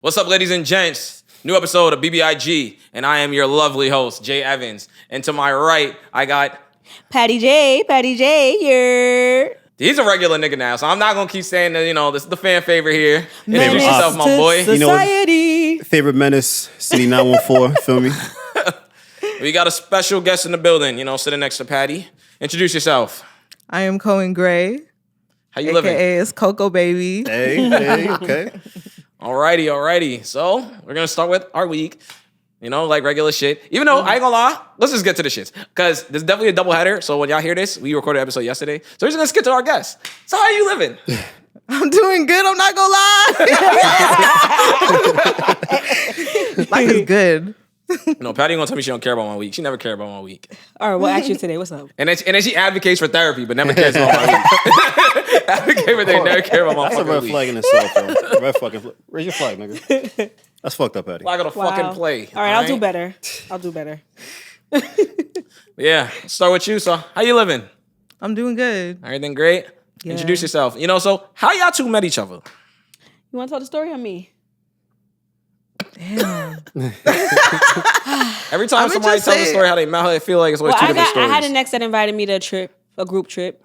What's up, ladies and gents? New episode of BBIG, and I am your lovely host, Jay Evans. And to my right, I got Patty J here. He's a regular nigga now, so I'm not gonna keep saying that. This is the fan favorite here. Menace Introduce yourself, my boy. Society. Favorite menace, City 914. Feel me? We got a special guest in the building. Sitting next to Patty. Introduce yourself. I am Cohen Gray. How you living? AKA it's Coco Baby. Hey, okay. Alrighty. So we're gonna start with our week. Like regular shit. Even though I ain't gonna lie, let's just get to the shits. Because there's definitely a double header. So when y'all hear this, we recorded an episode yesterday. So we're just gonna skip to our guests. So how you living? I'm doing good, I'm not gonna lie. Life is good. Patty gonna tell me she don't care about my week. She never cared about my week. All right, well, actually today, what's up? And then she advocates for therapy, but never cares about my week. Advocate for therapy, never care about my That's a fucking red week. flag in itself, bro. Red fucking flag. Where's your flag, nigga? That's fucked up, Patty. Flag of the fucking play. All right, I'll do better. Yeah, let's start with you. So how you living? I'm doing good. Everything great? Yeah. Introduce yourself. So how y'all two met each other? You want to tell the story on me? Damn. Every time I'ma somebody just tells a say- story how they met, I feel like it's always two different I stories. had an ex that invited me to a group trip.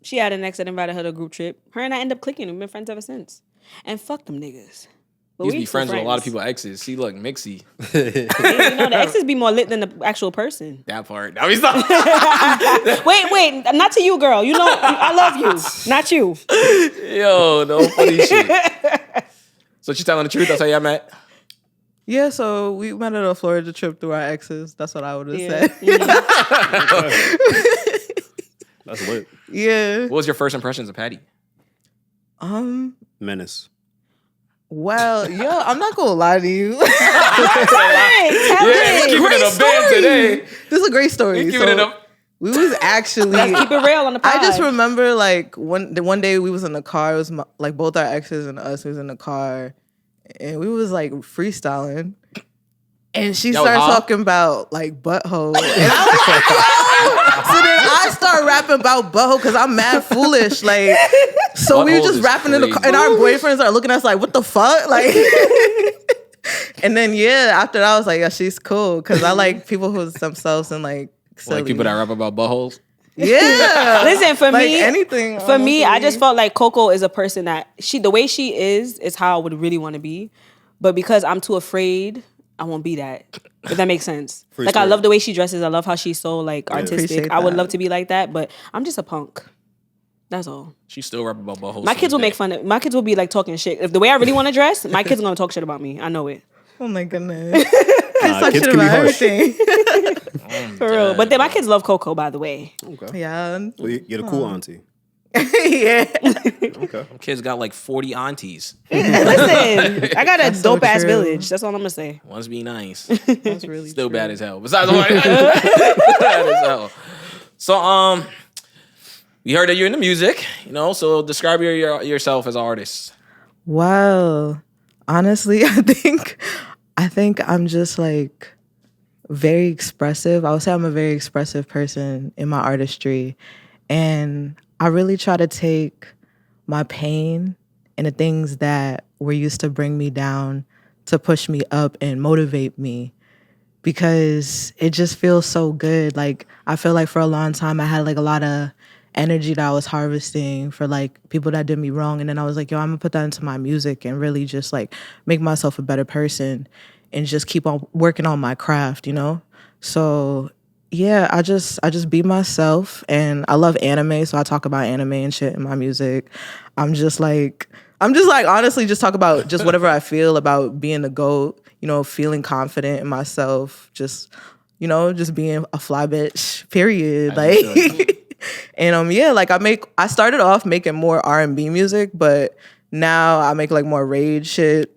She had an ex that invited her to a group trip. Her and I end up clicking. We've been friends ever since. And fuck them niggas. But You used to we be friends with a lot of people's exes. She look mixy. The exes be more lit than the actual person. That part. Now he's not. Wait, not to you, girl. I love you, not you. Yo, no funny shit. So she's telling the truth. That's how y'all met. Yeah, so we met at a Florida trip through our exes. That's what I would have said. That's lit. Yeah. What was your first impressions of Patty? Menace. Well, I'm not gonna lie to you. We're keeping it a band today. This is a great story. Keeping it up. We was actually Let's keep it real on the pod. I just remember one day we was in the car. It was both our exes and us was in the car, and we was freestyling. And she started talking about butthole, and I was like, yo! So then I start rapping about butthole because I'm mad foolish. So we Butthole were just is rapping in the car, crazy. and our boyfriends are looking at us like, what the fuck? And then after that I was like, yeah, she's cool because I like people who themselves and silly. Like people that rap about buttholes. Yeah. Listen, for me, anything. For me, I honestly. just felt like Coco is a person that the way she is how I would really want to be. But because I'm too afraid, I won't be that. If that makes sense. Free I spirit. love the way she dresses. I love how she's so artistic. Appreciate I would that. love to be like that, but I'm just a punk. That's all. She still rap about buttholes. My kids will make fun of. My kids will be talking shit. If the way I really want to dress, my kids are gonna talk shit about me. I know it. Oh my goodness. Talk kids shit can be about harsh. everything. For real. But then my kids love Coco, by the way. Okay. Yeah. Well, you're the cool auntie. Yeah. Okay. Kids got 40 aunties. Listen, I got a That's so dope ass true. village. That's all I'm gonna say. Must be nice. That's really Still true. bad as hell. Besides the bad as hell. So we heard that you're into music. So describe yourself as an artist. Well, honestly, I think I'm just very expressive. I would say I'm a very expressive person in my artistry. And I really try to take my pain and the things that were used to bring me down to push me up and motivate me because it just feels so good. I feel like for a long time I had a lot of energy that I was harvesting for people that did me wrong. And then I was like, yo, I'm gonna put that into my music and really just make myself a better person and just keep on working on my craft, So yeah, I just be myself, and I love anime, so I talk about anime and shit in my music. I'm just honestly just talk about just whatever I feel about being the GOAT, feeling confident in myself, just being a fly bitch, period. And I started off making more R&B music, but now I make more rage shit.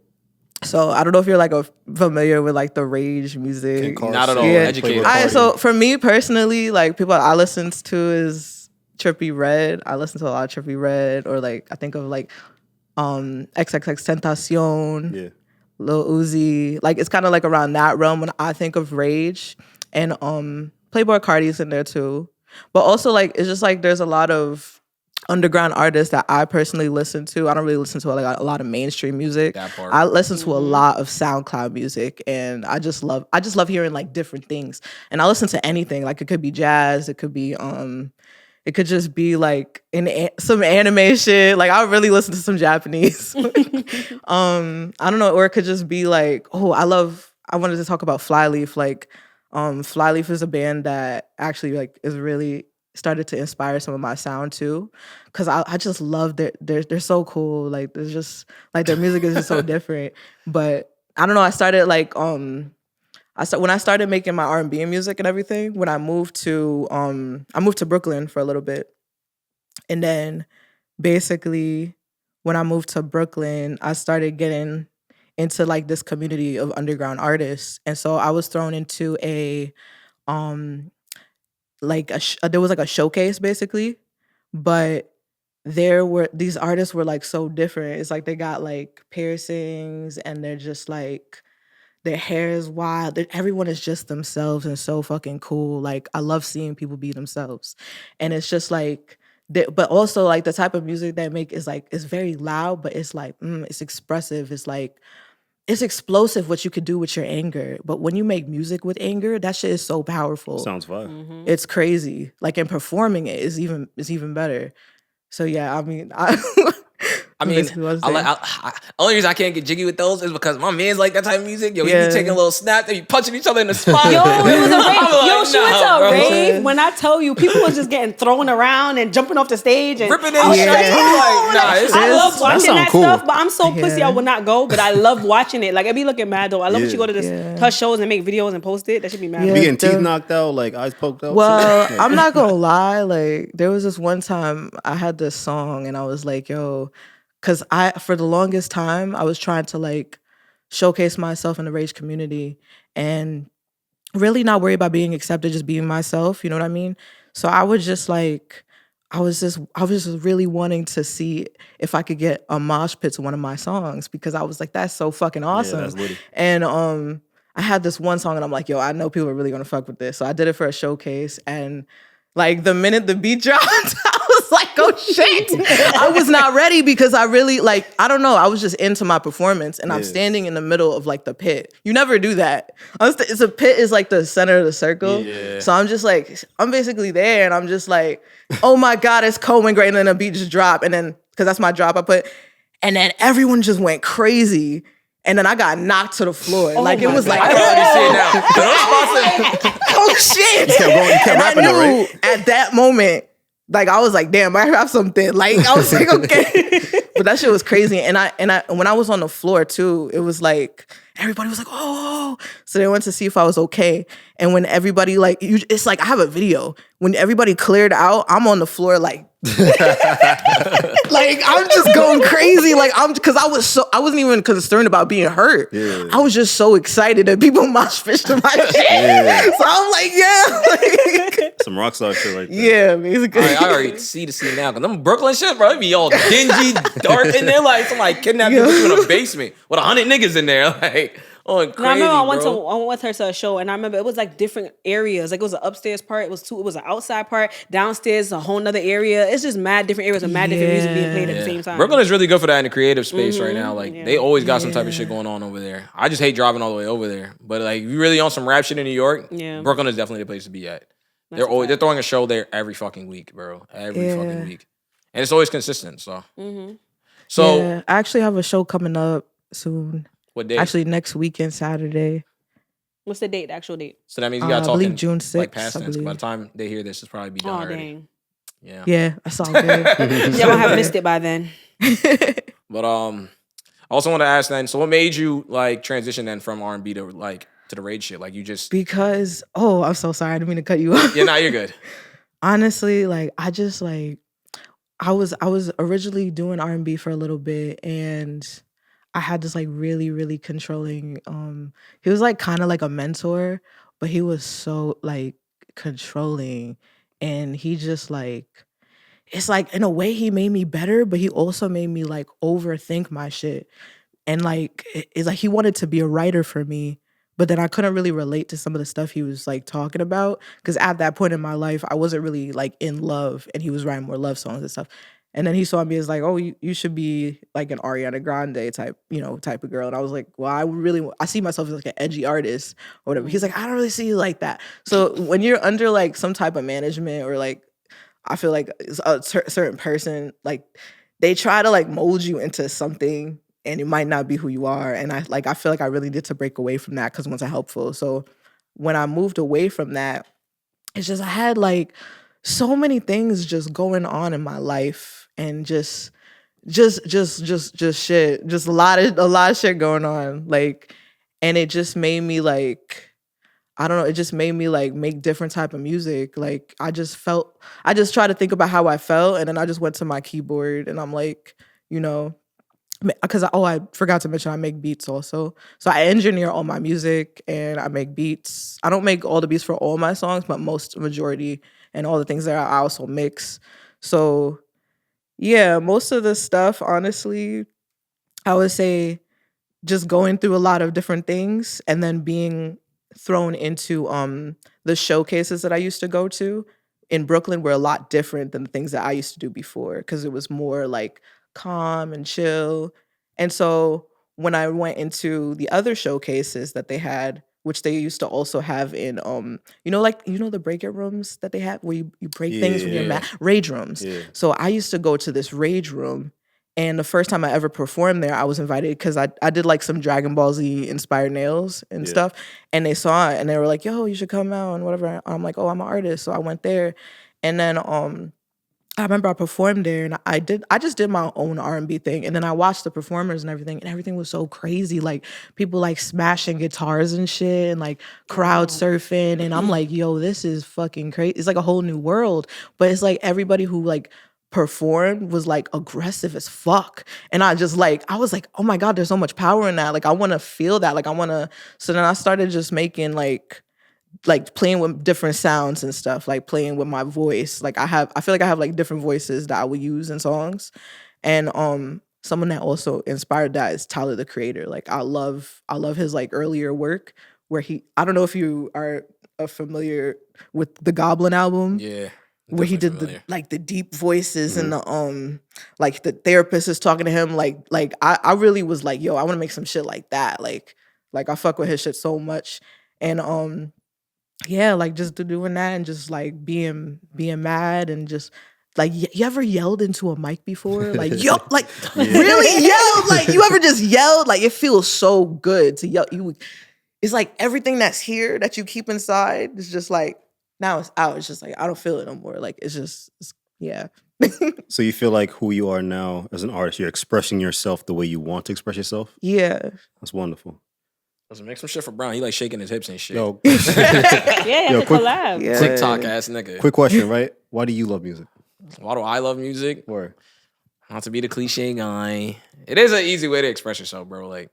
So I don't know if you're familiar with the rage music. Not at all. Yeah. Educated. So for me personally, people I listen to is Trippie Redd. I listen to a lot of Trippie Redd, or I think of XXX Tentacion, Yeah. Lil Uzi. It's kind of around that realm when I think of rage. And Playboy Cardi's in there too. But also it's just there's a lot of underground artists that I personally listen to. I don't really listen to like a lot of mainstream music. That part. I listen to a lot of SoundCloud music, and I just love hearing like different things. And I listen to anything. Like it could be jazz, it could be it could just be like some anime shit. Like I would really listen to some Japanese. I don't know, or it could just be like, I wanted to talk about Flyleaf. Like Flyleaf is a band that actually like is really started to inspire some of my sound too, because I just love they're so cool. Like there's just like their music is just so different. But I don't know. I started like when I started making my R&B music and everything. When I moved to Brooklyn for a little bit, and then basically when I moved to Brooklyn, I started getting into like this community of underground artists, and so I was thrown into a there was like a showcase basically, but these artists were like so different. It's like they got like piercings and they're just like their hair is wild. Everyone is just themselves and so fucking cool. Like I love seeing people be themselves, and it's just like. But also like the type of music they make is like it's very loud, but it's like it's expressive. It's like it's explosive what you could do with your anger. But when you make music with anger, that shit is so powerful. Sounds fun. It's crazy. Like, and performing it is even better. So yeah, I mean, basically what I'm saying. Only reason I can't get jiggy with those is because my man's like that type of music. Yo, he be taking a little snap, they be punching each other in the spine. Yo, it was a rave. I'm She went to a bro. rave. When I tell you, people was just getting thrown around and jumping off the stage and Ripping their I was shit. like, I'm like, I love watching sound that cool. stuff, but I'm so pussy I would not go. But I love watching it. Like I be looking mad though. I love when you go to her shows and make videos and post it. That should be mad. Be Yeah. getting teeth knocked out, like eyes poked out. Well, shit. I'm not gonna lie. Like, there was this one time I had this song, and I was like, "Yo," because for the longest time I was trying to like showcase myself in the rage community and really not worry about being accepted, just being myself. You know what I mean? So I was just like, I was just really wanting to see if I could get a mosh pit to one of my songs, because I was like, that's so fucking awesome. that's witty. And I had this one song and I'm like, yo, I know people are really gonna fuck with this. So I did it for a showcase, and like the minute the beat dropped, I was like, oh shit. I was not ready because I really like, I don't know, I was just into my performance, and I'm standing in the middle of like the pit. You never do that. It's a pit is like the center of the circle. Yeah. So I'm just like, I'm basically there, and I'm just like, oh my God, it's Cohen great, and then a beat just dropped, and then, because that's my drop I put, and then everyone just went crazy. And then I got knocked to the floor. Like, it was like, I can already see it now. oh shit. You kept And I rapping knew though, right? at that moment, like I was like, damn, I have something. Like I was like, okay. But that shit was crazy. And I when I was on the floor too, it was like everybody was like, oh. So they went to see if I was okay. And when everybody like, it's like I have a video. When everybody cleared out, I'm on the floor like like I'm just going crazy. Like because I wasn't even concerned about being hurt. Yeah. I was just so excited that people mosh pitched to my shit. Yeah. So I'm like, yeah. Like, Some rock star shit like that. yeah, basically. I already see the scene now. Cause them Brooklyn shit, bro, it be all dingy, dark in there. Like somebody kidnapped you in a basement with 100 niggas in there. Like, oh, crazy. No, I remember I went bro. with her to a show, and I remember it was like different areas. Like it was an upstairs part, it was an outside part, downstairs a whole nother area. It's just mad different areas with mad different music being played at the same time. Brooklyn is really good for that in the creative space right now. Like they always got some type of shit going on over there. I just hate driving all the way over there. But like if you really on some rap shit in New York, Brooklyn is definitely the place to be at. They're throwing a show there every fucking week, bro. Every fucking week. And it's always consistent. So So yeah, I actually have a show coming up soon. what day? Actually, next weekend, Saturday. What's the date? The actual date? So that means you gotta I talk believe in June like 6th, past I tense. By believe. the time they hear this, it's probably be done Oh already. dang! Yeah. Yeah, that's all good. Y'all have missed it by then. But I also want to ask then, so what made you like transition then from R&B to like to the rage shit? Like you just Because, I'm so sorry. I didn't mean to cut you off. yeah, nah, you're good. Honestly, like I just like I was originally doing R&B for a little bit, and I had this like really, really controlling he was like kind of like a mentor, but he was so like controlling, and he just like it's like in a way he made me better, but he also made me like overthink my shit. And like it's like he wanted to be a writer for me, but then I couldn't really relate to some of the stuff he was like talking about, because at that point in my life I wasn't really like in love, and he was writing more love songs and stuff. And then he saw me as like, oh, you should be like an Ariana Grande type of girl. And I was like, well, I see myself as like an edgy artist or whatever. He's like, I don't really see you like that. So when you're under like some type of management or like, I feel like a certain person, like they try to like mold you into something and it might not be who you are. And I feel like I really need to break away from that because it wasn't helpful. So when I moved away from that, it's just I had like so many things just going on in my life and just shit, just a lot of shit going on. Like, and it just made me like, I don't know, it just made me like make different type of music. Like I just tried to think about how I felt and then I just went to my keyboard and I'm like, because I forgot to mention I make beats also. So I engineer all my music and I make beats. I don't make all the beats for all my songs, but majority and all the things that I also mix. So yeah, most of the stuff, honestly, I would say just going through a lot of different things and then being thrown into the showcases that I used to go to in Brooklyn were a lot different than the things that I used to do before because it was more like calm and chill. And so when I went into the other showcases that they had, which they used to also have in the breakout rooms that they have where you break things with your rage rooms. Yeah. So I used to go to this rage room. And the first time I ever performed there, I was invited because I did like some Dragon Ball Z inspired nails and stuff. And they saw it and they were like, yo, you should come out and whatever. I'm like, oh, I'm an artist. So I went there. And then I remember I performed there and I just did my own R&B thing. And then I watched the performers and everything was so crazy. Like people like smashing guitars and shit and like crowd surfing. And I'm like, yo, this is fucking crazy. It's like a whole new world. But it's like everybody who like performed was like aggressive as fuck. And I was like, oh my God, there's so much power in that. Like I want to feel that. So then I started just making like playing with different sounds and stuff, like playing with my voice. Like I feel like I have like different voices that I would use in songs. And someone that also inspired that is Tyler the Creator. Like I love his like earlier work where I don't know if you are familiar with the Goblin album. Yeah. Where he did the deep voices and the like the therapist is talking to him like I really was like, yo, I want to make some shit like that. Like I fuck with his shit so much. And yeah, like just doing that and just like being mad and just like you ever yelled into a mic before? Like yo, like really yelled? Like you ever just yelled? Like it feels so good to yell. It's like everything that's here that you keep inside is just like now it's out. It's just like I don't feel it no more. Like yeah. So you feel like who you are now as an artist, you're expressing yourself the way you want to express yourself? Yeah. That's wonderful. Let's make some shit for Brown. He like shaking his hips and shit. Yo, Yeah, quick- collab. Yeah. TikTok ass nigga. quick question, right? Why do you love music? Why do I love music? Word. Not to be the cliche guy. It is an easy way to express yourself, bro. Like,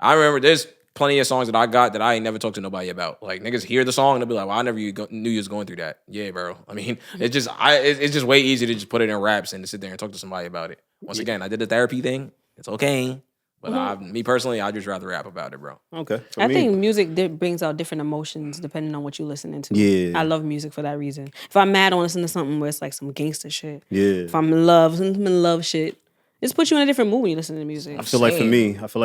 I remember there's plenty of songs that I got that I ain't never talked to nobody about. Like, niggas hear the song and they'll be like, well, I never knew you was going through that. Yeah, bro. I mean, it's just way easier to just put it in raps and to sit there and talk to somebody about it. Once again, I did the therapy thing. It's okay. But me personally, I'd just rather rap about it, bro. Okay. I think music brings out different emotions depending on what you're listening to. Yeah. I love music for that reason. If I'm mad, I want to listen to something where it's like some gangster shit. Yeah. If I'm in love, some love shit. It puts you in a different mood when you listen to music. I feel like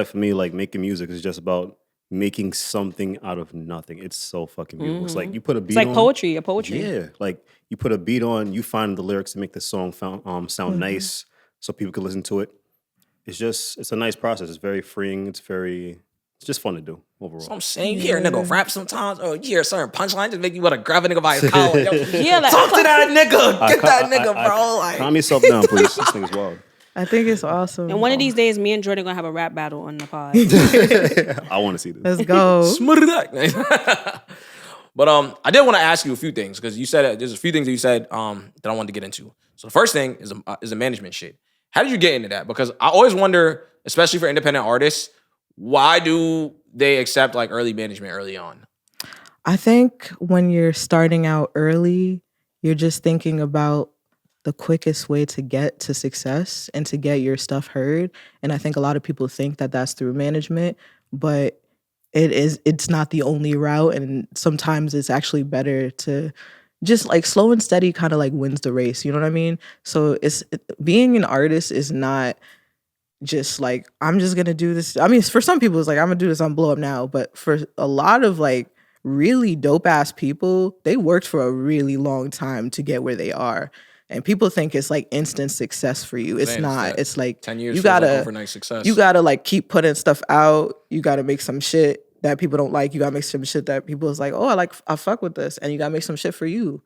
for me, like making music is just about making something out of nothing. It's so fucking beautiful. It's like you put a beat on. It's like poetry, a poetry. Yeah. Like you put a beat on, you find the lyrics to make the song sound nice so people can listen to it. It's a nice process. It's very freeing. It's just fun to do overall. So I'm saying, you hear a nigga rap sometimes, or you hear a certain punchline just make you want to grab a nigga by his collar. Yeah, like, Talk to that nigga. Get that nigga, bro. Like, Calm yourself down, please. This thing is wild. I think it's awesome. and one of these days, me and Jordan gonna have a rap battle on the pod. I want to see this. Let's go. But I did want to ask you a few things because you said there's a few things that you said that I wanted to get into. So the first thing is a management shit. How did you get into that? Because I always wonder, especially for independent artists, why do they accept like early management early on? I think when you're starting out early, you're just thinking about the quickest way to get to success and to get your stuff heard. And I think a lot of people think that that's through management, but it's not the only route. And sometimes it's actually better to just like slow and steady kind of like wins the race. You know what I mean? So being an artist is not just like, I'm just gonna do this. I mean, for some people it's like, I'm gonna do this, I'm blow up now. But for a lot of like really dope ass people, they worked for a really long time to get where they are. And people think it's like instant success for you. It's not. It's like 10 years you gotta like overnight success. You gotta like keep putting stuff out. You gotta make some shit that people don't like. You gotta make some shit that people is like, oh, I fuck with this. And you gotta make some shit for you.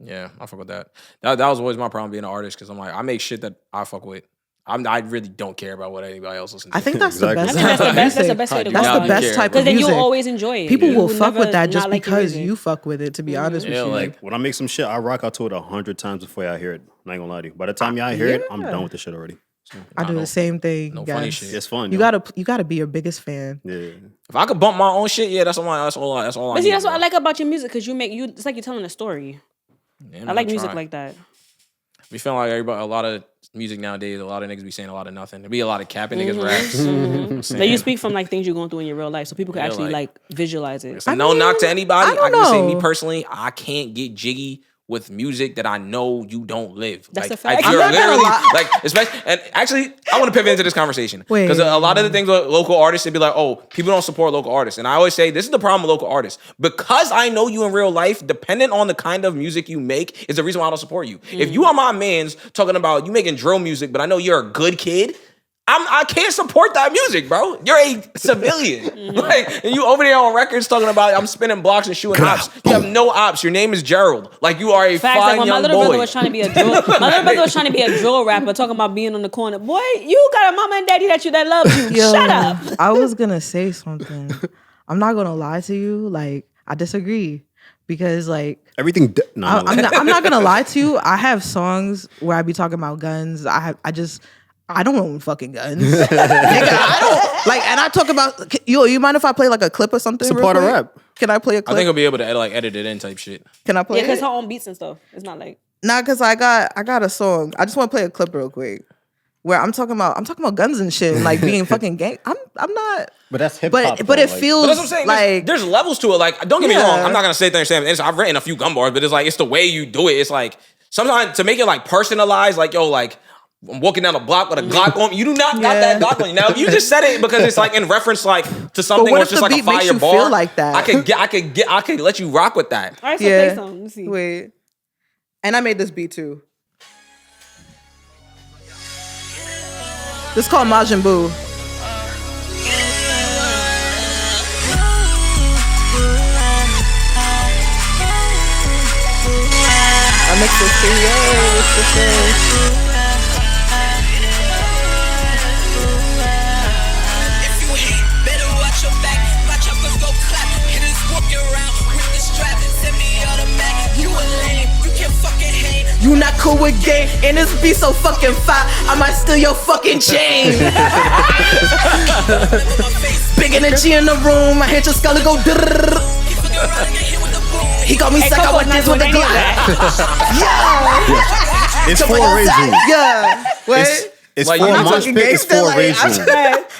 Yeah, I fuck with that. That was always my problem being an artist, because I'm like, I make shit that I fuck with. I really don't care about what anybody else listens to. I think that's the best. I think that's the best way to go. That's the best type of because then music. you'll always enjoy it. People You will will fuck never with that just not like your because music. you fuck with it. To be honest with you, like When I make some shit, I rock out to it 100 times before y'all hear it. I ain't gonna lie to you. By the time y'all hear it, I'm done with the shit already. So, I do the same thing. no guys. funny shit. it's fun. You gotta be your biggest fan. Yeah. If I could bump my own shit, yeah, that's all I But need. see, that's what I bro. like about your music, because it's like you're telling a story. Yeah, I man, like music try. like that. We feel like a lot of music nowadays, a lot of niggas be saying a lot of nothing. There be a lot of capping niggas raps. That you speak from like things you're going through in your real life, so people can Yeah, actually like- like visualize it. So no knock to anybody. I don't I can say know. me personally, I can't get jiggy with music that I know you don't live. That's like, a fact. If you're I'm not gonna literally lie. like, especially, and actually, I want to pivot into this conversation Wait. because a lot of the things with local artists, they'd be like, "Oh, people don't support local artists," and I always say this is the problem with local artists, because I know you in real life. Dependent on the kind of music you make, is the reason why I don't support you. If you are my man's talking about you making drill music, but I know you're a good kid. I can't support that music, bro. You're a civilian. Like, and you over there on records talking about I'm spinning blocks and shooting ops. You have no ops. Your name is Gerald. Like, you are a Facts, fine like when my young little boy. brother was trying to be a drill, drill rapper, talking about being on the corner. Boy, you got a mama and daddy that loves you. Yo, Shut up. I was gonna say something. I'm not gonna lie to you. Like, I disagree because like Everything. I'm not gonna lie to you. I have songs where I be talking about guns. I don't own fucking guns. Nigga, I don't like, and I talk about you mind if I play like a clip or something? It's a real part of quick? rap. Can I play a I clip? think I'll be able to edit it in type shit. Can I play Yeah, because it? her own beats and stuff. It's not like Nah, cause I got a song. I just want to play a clip real quick where I'm talking about guns and shit, and like being fucking gang. I'm not. But that's hip hop. But it feels But that's what I'm saying. like There's levels to it. Like, don't get me Yeah. wrong. I'm not gonna say things. I've written a few gun bars, but it's like it's the way you do it. It's like sometimes to make it like personalized. Like, yo, like I'm walking down the block with a Glock on me. You do not got that Glock on you. Now, if you just said it because it's like in reference like to something what where if it's just the like a beat makes fire you bar. feel like that? I could let you rock with that. all right, so play some. Let me see. Wait, and I made this beat too. This is called Majin Buu. I mixed this too. Yo, what's this thing? If you hate, better watch your back. My choppers go clap. Hitters walking around with the strap. Send me automatic. You a lame. You can't fucking hang. You not cool with gang, and this beat so fucking fire. I might steal your fucking chain. Big energy in the room. I hit your skull and go. Keep fucking around and get hit with the boom. He got me Hey, suck. I Coco, want this not with the doing any of Glock. Yeah. It's for Raging. Yeah. Wait. It's Like, for you're not Mosh talking Pit. It's gangster, for like, Raging.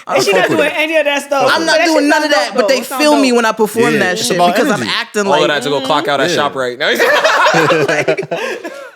And she fuck not with doing it. any of that stuff. I'm not That doing shit none of sound that, dope, but though. they It sound feel me dope. when I perform Yeah, that it's shit about because I'm energy. acting All like of that to go clock out at shop right now.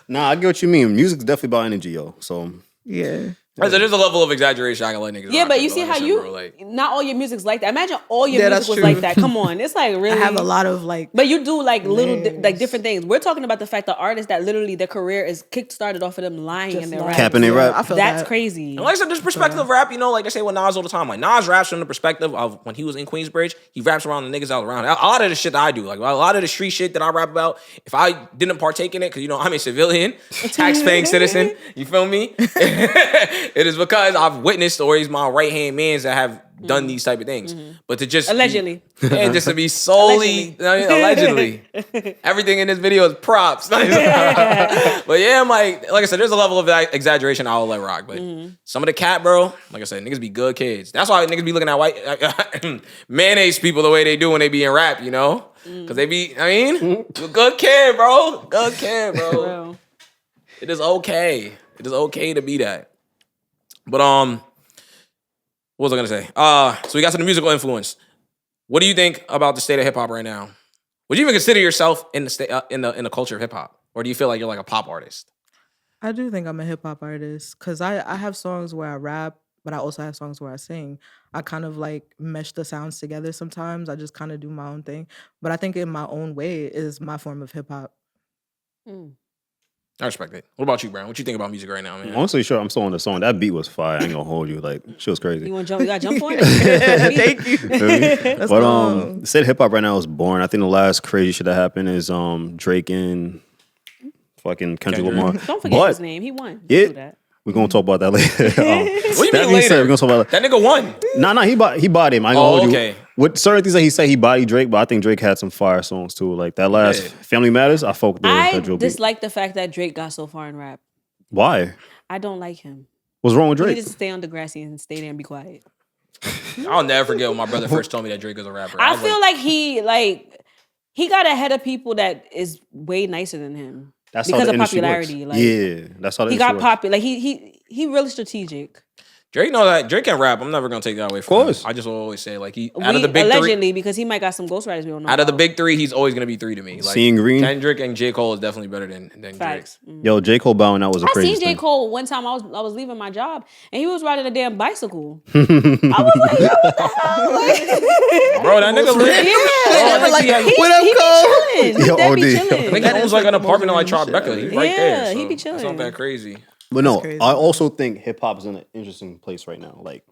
Nah, I get what you mean. Music's definitely about energy, yo. So yeah. So there's a level of exaggeration I can let niggas. Yeah, rock but with, you though. see Like how I said, you bro, like, not all your music's like that. Imagine all your Yeah, music that's was true. like that. Come on, it's like really. I have a lot of like. But you do like little Layers. like different things. We're talking about the fact that artists that literally their career is kick-started off of them lying in their like- rap. Capping their rap. I feel That's that. crazy. and like I said, there's perspective of rap, you know, like they say with Nas all the time. Like Nas raps from the perspective of when he was in Queensbridge, he raps around the niggas out around. A lot of the shit that I do, like a lot of the street shit that I rap about, if I didn't partake in it, because you know I'm a civilian, tax-paying citizen, you feel me? It is because I've witnessed stories, my right-hand mans that have done these type of things. But to just Allegedly. and just to be solely allegedly. Everything in this video is props. But yeah, I'm like I said, there's a level of exaggeration I'll let rock. But some of the cat, bro, like I said, niggas be good kids. That's why niggas be looking at white mayonnaise people the way they do when they be in rap, you know? Cause they be, I mean, you a good kid, bro. Good kid, bro. Bro. It is okay. It is okay to be that. But what was I gonna say? So we got to the musical influence. What do you think about the state of hip hop right now? Would you even consider yourself in the culture of hip hop, or do you feel like you're like a pop artist? I do think I'm a hip hop artist because I have songs where I rap, but I also have songs where I sing. I kind of like mesh the sounds together sometimes. I just kind of do my own thing. But I think in my own way is my form of hip hop. I respect it. What about you, Brown? What you think about music right now, man? Honestly, sure, I'm still on the song. That beat was fire. I ain't gonna hold you. Like, she was crazy. You want to jump? You got to jump on it. Thank you. Let's But go. said hip hop right now is boring. I think the last crazy shit that happened is Drake and fucking Kendrick Lamar. Don't forget But his name. He won. Yeah. Don't do that. we're gonna talk about that later. What do you that mean being said, later? we're gonna talk about That nigga won. Nah, he bodied him. I ain't gonna hold you. Okay. With certain things that he said he bodied Drake, but I think Drake had some fire songs too. Like that last Yeah. Family Matters, I fuck with that I drill beat. dislike the fact that Drake got so far in rap. Why? I don't like him. What's wrong with He Drake? needs to stay on Degrassi and stay there and be quiet. I'll never forget when my brother first told me that Drake was a rapper. I was feel like he got ahead of people that is way nicer than him. That's because how the of industry popularity. works. Like, Yeah, that's how the he industry got works. popular. Like he really strategic. Drake know that Drake can rap. I'm never gonna take that away from course. him. I just will always say like out of the big Allegedly, three, because he might got some ghostwriters we don't know. out of the about. big three, he's always gonna be three to me. Like Seeing Green? Kendrick and J. Cole is definitely better than Facts. Drake. Yo, J. Cole bowing out was a I crazy seen J. thing. Cole one time. I was leaving my job and he was riding a damn bicycle. I was like, yo, what the hell? Like, Bro, that nigga lit. yeah, Oh, like, he he be chilling. Yo, He be OD. chilling. I think he owns like an apartment in like Tribeca. He's right Yeah, there. So he be That's not chilling. that crazy. But no, crazy. I also think hip hop is in an interesting place right now. Like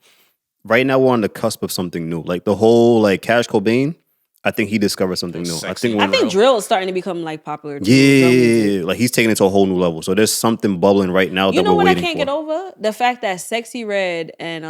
right now, we're on the cusp of something new. Like the whole like Cash Cobain, I think he discovered something new. Sexy. I think drill is starting to become like popular. Too. Drill music. Yeah, like he's taking it to a whole new level. So there's something bubbling right now You that know we're what I waiting can't for. get over? The fact that Sexy Red and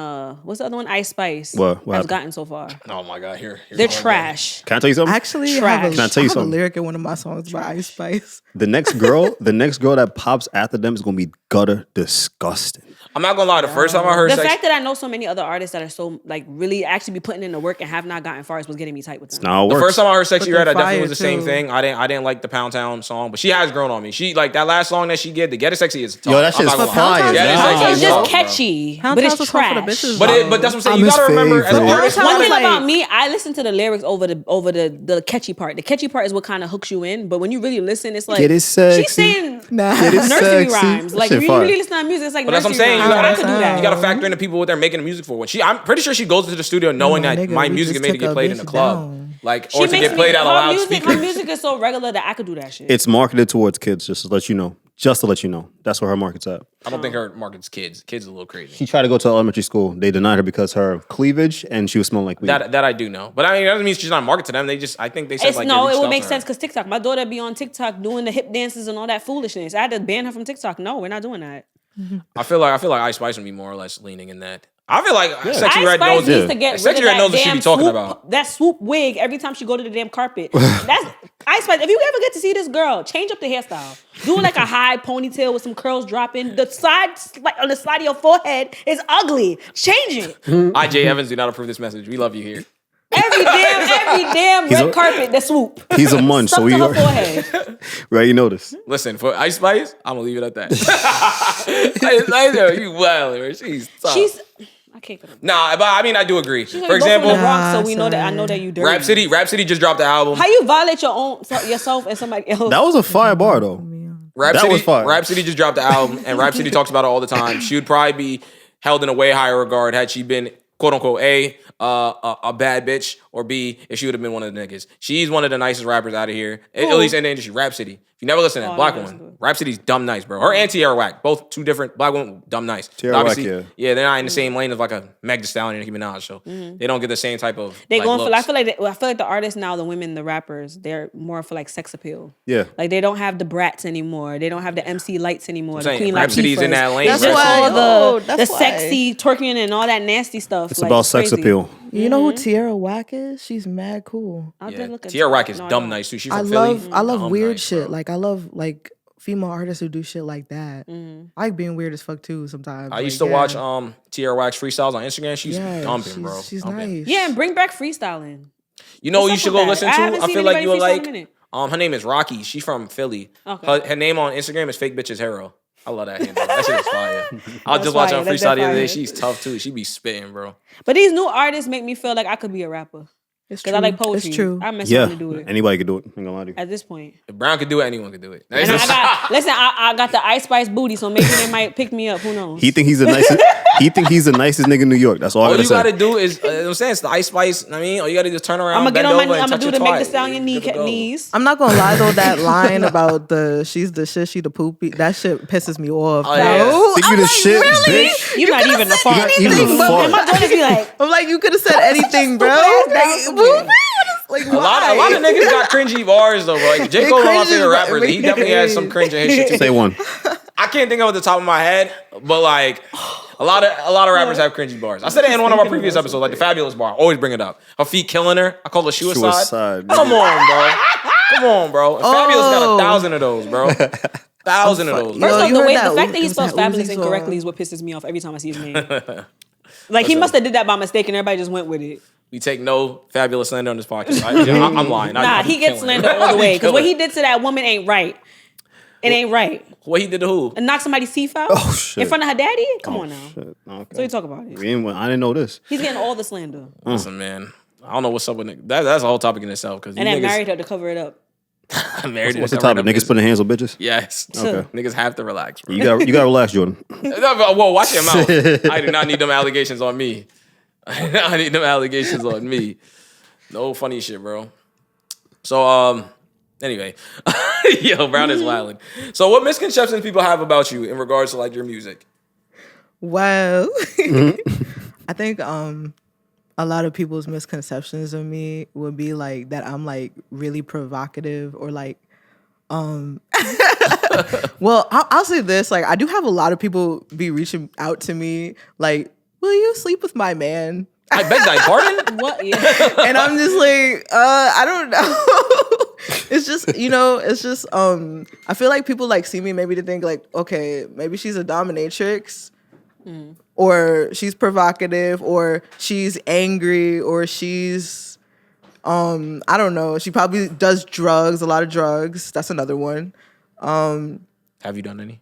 what's the other one? Ice Spice What has happened? gotten so far. Oh my god, here. They're trash. Can I tell you something? I actually Trash. have, Can I tell you have a something? lyric in one of my songs by Ice Spice. The next girl that pops after them is gonna be gutter disgusting. I'm not gonna lie. The first time I heard The sex, fact that I know so many other artists that are so like really actually be putting in the work and have not gotten far is what's getting me tight with them. Now it the works. first time I heard "Sexy But Red," I they're definitely was the fire, same too. thing. I didn't like the Pound Town song, but she has grown on me. She like that last song that she did. The "Get It Sexy" is tough. Yo, that I'm shit's not gonna lie. fire. Get It Nah. Sexy It's is just tough, bro. catchy, Pound but it's Town's a song for the trash. bitches, But though. that's what I'm saying. I'm You his gotta remember as an favorite. artist. One thing like- about me, I listen to the lyrics over the catchy part. The catchy part is what kind of hooks you in, but when you really listen, it's like Get it sexy. she's saying Nah. Get it nursery sexy. rhymes. That Like shit when you fire. really listen to music, it's like But that's what I'm nursery saying. rhymes. I gotta- could do that. You gotta factor in the people what they're making the music for. When I'm pretty sure she goes into the studio knowing my that nigga, my we music is just made to took get a played in the bitch club, down. like She or to makes get played me, at a her loud music, speaker. Her music is so regular that I could do that shit. It's marketed towards kids, just to let you know. Just to let you know. That's where her market's at. I don't think her market's kids. Kids are a little crazy. She tried to go to elementary school. They denied her because her cleavage and she was smelling like weed. That I do know, but I mean that doesn't mean she's not marketed to them. I think they said It's like no, they it reached would out make to sense her. because TikTok. My daughter be on TikTok doing the hip dances and all that foolishness. I had to ban her from TikTok. No, we're not doing that. I feel like Ice Spice would be more or less leaning in that. I feel like Sexy Ice Red Spice knows needs it. to get Sexy rid Red of knows that what she damn be talking swoop, about. that swoop wig every time she go to the damn carpet. That's Ice Spice. If you ever get to see this girl, change up the hairstyle. Do like a high ponytail with some curls dropping. The side on the side of your forehead is ugly. Change it. IJ Evans do not approve this message. We love you here. Every damn He's red a- carpet, the swoop. He's a munch, Stuck so to we her forehead. right. You notice. Listen, for Ice Spice, I'm gonna leave it at that. I know you wild, man. She's tough. I can't get her. Nah, but I mean I do agree. She's For example, from the Bronx, so Nah, we know that I son. know that you dirty. Rhapsody just dropped the album. How you violate yourself and somebody else? That was a fire bar though. That was fire. Rhapsody just dropped the album, and Rhapsody talks about it all the time. She would probably be held in a way higher regard had she been quote unquote a bad bitch, or B, if she would have been one of the niggas. She's one of the nicest rappers out of here, at least in the industry. Rhapsody. If you never listen to that black no, that's one, good. Rhapsody's dumb nice, bro. Her and Tierra Whack, both two different black women, dumb nice. Tierra Obviously, Whack, yeah, they're not in the same lane as like a Meg Thee Stallion and Nicki Minaj, so they don't get the same type of. They like, going for. looks. I feel like the artists now, the women, the rappers, they're more for like sex appeal. Yeah. Like they don't have the brats anymore. They don't have the MC Lights anymore. I'm The saying, Queen Rhapsody's in Latifahs. that lane. It's Rhapsody- just all Oh, the that's why. sexy twerking and all that nasty stuff. It's like, about sex crazy. appeal. You know who Tierra Whack is? She's mad cool. I'll Yeah. just look at Tierra Whack is No, I dumb don't. nice too. She's from I Philly. love Dumb weird nice, shit. bro. Like I love like female artists who do shit like that. I like being weird as fuck too sometimes. I Like, used to yeah. watch Tierra Whack's freestyles on Instagram. She's Yeah, dumping, bro. She's Dumping. nice. Yeah, and bring back freestyling. You know what you What's should up go with listen that? to? I haven't I seen feel like you would anybody like. freestyle in a minute. Her name is Rocky. She's from Philly. Okay. Her name on Instagram is Fake Bitches Hero. I love that handle. That shit is fire. I was That's just watching her fire. That's freestyle the other fire. day. She's tough too. She be spitting, bro. But these new artists make me feel like I could be a rapper. It's Because I like true. poetry. It's true. I mess Yeah, around to do it. anybody can do it. Ain't gonna lie to you. At this point. If Brown could do it, anyone could do it. And I got the Ice Spice booty, so maybe they might pick me up. Who knows? He think he's the nicest. He think he's the nicest nigga in New York. That's all I all gotta you say. gotta do is, I'm saying, it's the Ice Spice. I mean, all you gotta do is turn around. I'm gonna get bend on my over, knee. and I'm gonna touch do your the make the twat. stallion Good to go. knees. I'm not gonna lie though, that line about she's the shit, she the poopy, that shit pisses me off. Oh, yeah. No, Think you I'm the like, shit, really? bitch? You're not even the fart. not even the fart. And my daughters be like, I'm like, you could have said anything, bro. Stupid ass Like, down poopy? Like, A lot of niggas got cringy bars though, bro. Like, J. It Cole, one of my cringes, favorite but rappers. it He definitely has some cringe in his shit too. Say one. I can't think of it at the top of my head, but like a lot of rappers have cringy bars. I said it in one of our previous episodes, like the Fabulous bar. I always bring it up. Her feet killing her. I call it suicide. Suicide, Come on, bro. Come on, bro. And Fabulous got Oh. 1,000 of those, bro. 1,000 of those. Yo, first off, you the heard that fact that he Uzi- spells that fabulous Uzi incorrectly song? is what pisses me off every time I see his name. Like he must have did that by mistake and everybody just went with it. We take no fabulous slander on this podcast. I'm lying. Nah, I'm he gets killing slander it. all the way. Because what Killing he it. did to that woman ain't right. It ain't right. What he did to who? And knock somebody's teeth out Oh, shit. in front of her daddy? Come on now. Shit. Okay. So we talk about it. I didn't know this. He's getting all the slander. Listen, man. I don't know what's up with niggas. That's a whole topic in itself. Because And then married her to cover it up. married. What's the topic? Niggas putting hands on bitches? Yes. Okay. Niggas have to relax, bro. You gotta relax, Jordan. Whoa, watch your mouth. I do not need them allegations on me. I need them allegations on me. No funny shit, bro. So, anyway. Yo, Brown is wilding. So what misconceptions people have about you in regards to like your music? Well, I think a lot of people's misconceptions of me would be like that I'm like really provocative or like well, I'll say this, like I do have a lot of people be reaching out to me like, will you sleep with my man? I beg thy pardon? What? Yeah. And I'm just like, I don't know. It's just, you know, it's just I feel like people like see me maybe to think like, okay, maybe she's a dominatrix or she's provocative or she's angry or she's I don't know, she probably does drugs, a lot of drugs. That's another one. Have you done any?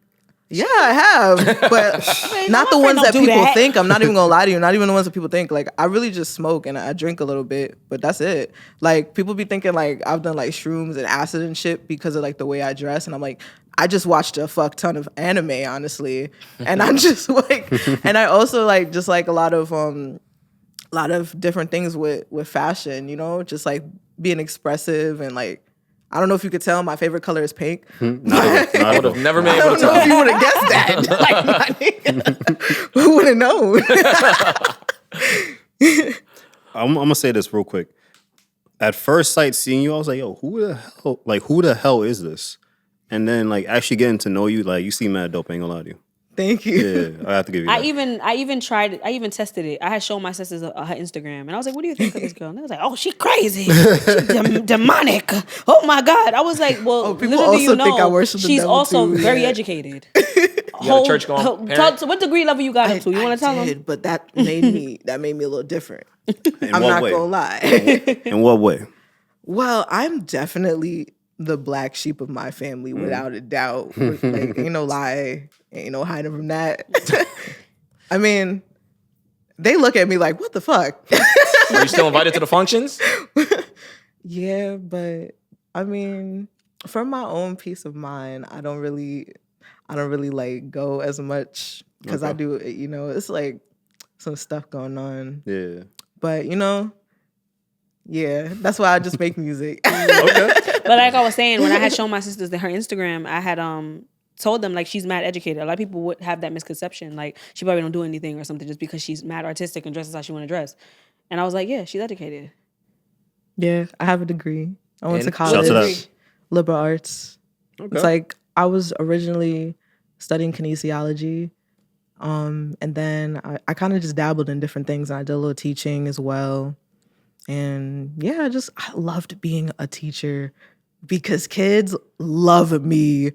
Yeah, I have, but not the my ones friend that don't do people that. think. I'm not even gonna lie to you. Not even the ones that people think. Like, I really just smoke and I drink a little bit, but that's it. Like, people be thinking like I've done like shrooms and acid and shit because of like the way I dress, and I'm like, I just watched a fuck ton of anime, honestly, and I'm just like, and I also like just like a lot of different things with fashion, you know, just like being expressive and like. I don't know if you could tell my favorite color is pink. I would have never been I able don't to know if tell. you would have guessed that. Like, my nigga, who would have known? I'm gonna say this real quick. At first sight, seeing you, I was like, "Yo, who the hell is this?" And then, like, actually getting to know you, like, you seem mad dope. Ain't gonna lie to you. Thank you. Yeah, I have to give you. That. I even tested it. I had shown my sisters her Instagram, and I was like, "What do you think of this girl?" And they was like, "Oh, she crazy, she demonic. Oh my god!" I was like, "Well, people little do you also know, think I worship the she's devil also too, very yeah. educated." You got a church going parent? So what degree level you got him to? You want to tell I him? did, but that made me a little different. In I'm what not way? gonna lie. In what way? Well, I'm definitely the black sheep of my family, without a doubt. Like, ain't no lie, ain't no hiding from that. I mean, they look at me like, "What the fuck?" Are you still invited to the functions? Yeah, but I mean, for my own peace of mind, I don't really like go as much because I do, you know, it's like some stuff going on. Yeah. But you know, yeah, that's why I just make music. But like I was saying, when I had shown my sisters her Instagram, I had told them like she's mad educated. A lot of people would have that misconception, like she probably don't do anything or something just because she's mad artistic and dresses how she want to dress. And I was like, yeah, she's educated. Yeah, I have a degree. I went to And- Shout out to college, that. liberal arts. It's like I was originally studying kinesiology, and then I kind of just dabbled in different things, and I did a little teaching as well. And yeah, I loved being a teacher because kids love me.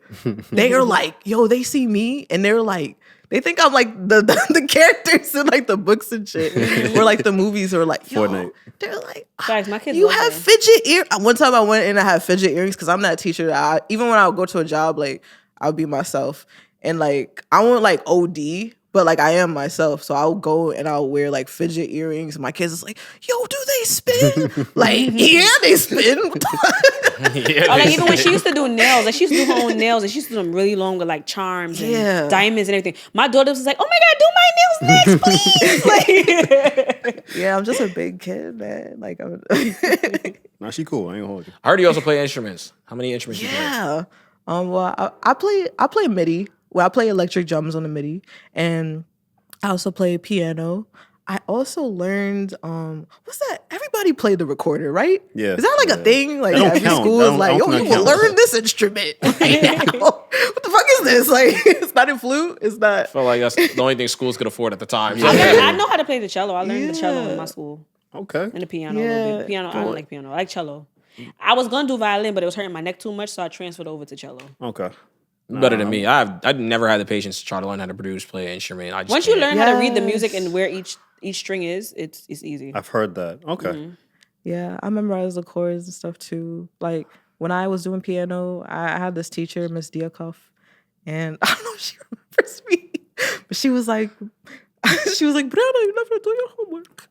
They are like, yo, they see me and they're like, they think I'm like the characters in like the books and shit, or like the movies, or like, yo, Fortnite. they're like, Facts, my kids you love have her. fidget ear. One time I went in, I had fidget earrings because I'm that teacher. Even when I would go to a job, like I would be myself, and like I won't like OD, but like I am myself. So I'll go and I'll wear like fidget earrings. And my kids is like, yo, do they spin? Like, yeah, they spin. What the Yeah, Or like even when she used to do nails, like she used to do her own nails, and she used to do them really long with like charms and Yeah. diamonds and everything. My daughter was like, "Oh my god, do my nails next, please!" Like, Yeah, I'm just a big kid, man. Like, I'm, Nah, she cool. I ain't gonna hold you. I heard you also play instruments. How many instruments you play? yeah. Well, I play MIDI. Well, I play electric drums on the MIDI, and I also play piano. I also learned what's that? Everybody played the recorder, right? Yeah. Is that like a thing? Like That don't every count. school That is don't- like, I yo, don't you think will that counts. learn this instrument right now. What the fuck is this? Like, it's not in flute. It's not. I felt like that's the only thing schools could afford at the time. I know how to play the cello. I learned the cello in Yeah. my school Okay. and the piano a little Yeah. bit. Piano, I don't like piano. I like cello. I was gonna do violin, but it was hurting my neck too much, so I transferred over to cello. Okay. You're better than me. I've never had the patience to try to learn how to produce, play an instrument. I just Once you can't. learn how to read the Yes. music and where each string is, it's easy. I've heard that. Okay. Yeah, I memorize the chords and stuff too. Like when I was doing piano, I had this teacher, Miss Diakoff, and I don't know if she remembers me, but she was like, Brianna, you never do your homework.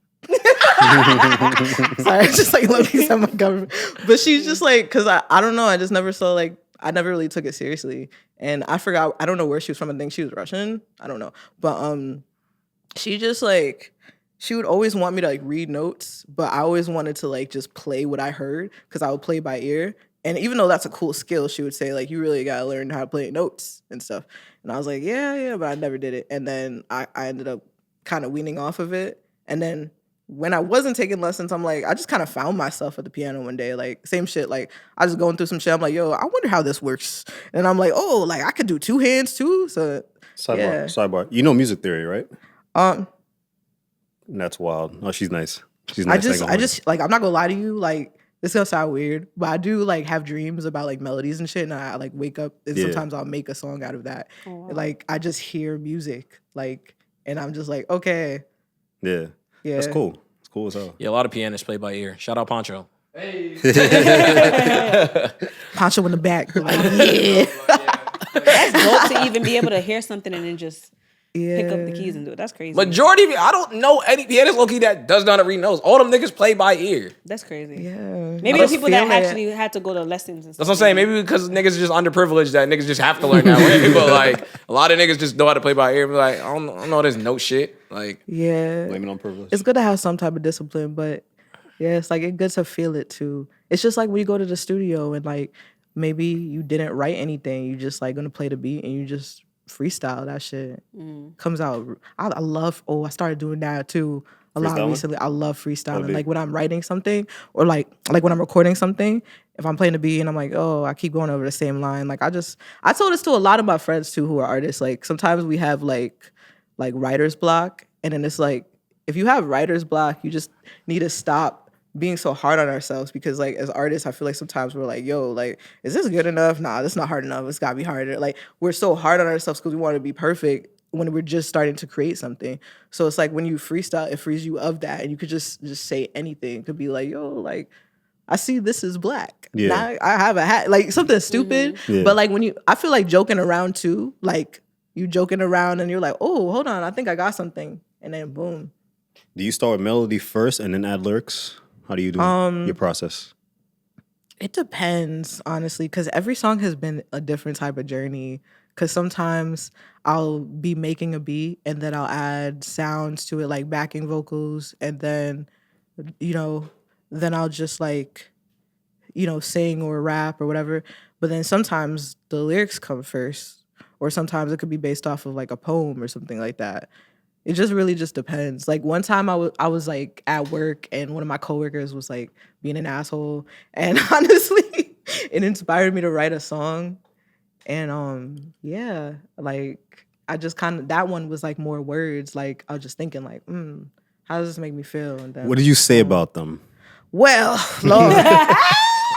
Sorry, just like looking at my government. But she's just like, cause I don't know, I just never saw like, I never really took it seriously. And I forgot, I don't know where she was from. I think she was Russian. I don't know. But she just like, she would always want me to like read notes, but I always wanted to like just play what I heard because I would play by ear. And even though that's a cool skill, she would say like, you really gotta learn how to play notes and stuff. And I was like, yeah, but I never did it. And then I ended up kind of weaning off of it. And then when I wasn't taking lessons, I'm like, I just kind of found myself at the piano one day. Like, same shit. Like, I was going through some shit. I'm like, yo, I wonder how this works. And I'm like, oh, like, I could do two hands too. So, yeah. Sidebar. You know music theory, right? Um, That's wild. Oh, she's nice. She's nice. I just, like, I'm not gonna lie to you. Like, this gonna sound weird, but I do, like, have dreams about, like, melodies and shit. And I, like, wake up and Yeah. sometimes I'll make a song out of that. Like, I just hear music. Like, and I'm just like, okay. Yeah. Yeah. That's cool. It's cool as hell. Yeah, a lot of pianists play by ear. Shout out Poncho. Poncho in the back. Like, yeah. That's dope to even be able to hear something and then just Yeah. pick up the keys and do it. That's crazy. Majority of I don't know any pianist low-key that does not read notes. All them niggas play by ear. That's crazy. Yeah. Maybe I the just people that feel it. actually had to go to lessons and stuff. That's what I'm saying. Maybe because niggas are just underprivileged that niggas just have to learn that way. But like a lot of niggas just know how to play by ear. Be like, I don't know this note shit. Like Yeah. Blame it on privilege. It's good to have some type of discipline, but yeah, it's like it's good to feel it too. It's just like when you go to the studio and like maybe you didn't write anything, you just like gonna play the beat and you just freestyle that shit. Comes out. I love. I started doing that too a lot Freestyling? recently. I love freestyling. be? Like when I'm writing something or like when I'm recording something. If I'm playing the beat and I'm like, oh, I keep going over the same line. Like I told this to a lot of my friends too who are artists. Like sometimes we have like writer's block, and then it's like if you have writer's block, you just need to stop being so hard on ourselves because like as artists, I feel like sometimes we're like, yo, like, is this good enough? Nah, this not hard enough. It's gotta be harder. Like we're so hard on ourselves because we want to be perfect when we're just starting to create something. So it's like when you freestyle, it frees you of that and you could just say anything. It could be like, yo, like, I see this is black. Yeah. Now I have a hat. Like something stupid. Yeah. But like I feel like joking around too. Like you joking around and you're like, oh, hold on, I think I got something. And then boom. Do you start with melody first and then add lyrics? How do you do your process? It depends, honestly, because every song has been a different type of journey. Because sometimes I'll be making a beat and then I'll add sounds to it, like backing vocals, and then, then I'll just like, sing or rap or whatever. But then sometimes the lyrics come first, or sometimes it could be based off of like a poem or something like that. It just really just depends. Like one time I was like at work and one of my coworkers was like being an asshole, and honestly, it inspired me to write a song. And like I just that one was like more words. Like I was just thinking like, how does this make me feel? And then What did you say about them? well, Lord.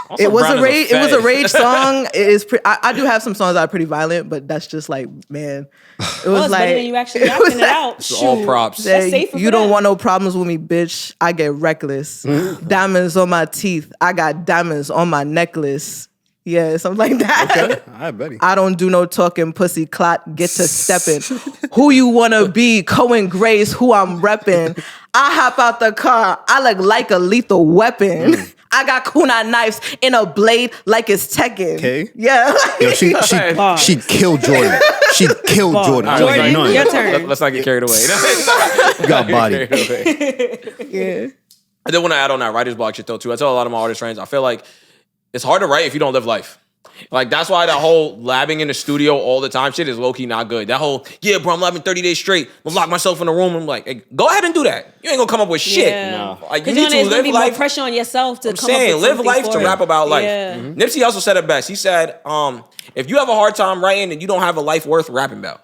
also It was Brown a is rage. It was a fag. rage song. It is. I do have some songs that are pretty violent, but that's just like, man. It was Well, it's like better than you actually acting it out. It's all props. That's say, safer you for don't them. want no problems with me, bitch. I get reckless. Diamonds on my teeth. I got diamonds on my necklace. Yeah, something like that. Okay, I bet. I don't do no talking, pussy clot, get to stepping. Who you wanna be? Cohen Grace, who I'm repping. I hop out the car, I look like a lethal weapon. I got kunai knives in a blade like it's Tekken. Okay. Yeah. Yo, she killed Jordan. She killed Jordan. I was Jordan, like, no, your turn. Let's not get carried away. you got body. Yeah. I did want to add on that writer's block shit though too. I tell a lot of my artist friends, I feel like it's hard to write if you don't live life. Like that's why that whole labbing in the studio all the time shit is low key not good. That whole bro, I'm labbing 30 days straight. I'm gonna lock myself in a room. I'm like, hey, go ahead and do that. You ain't gonna come up with shit. Yeah. Like you Because need to there's live gonna be more life. pressure on yourself to I'm come saying, up with live life something to for rap it. about life. Yeah. Nipsey also said it best. He said, if you have a hard time writing and you don't have a life worth rapping about.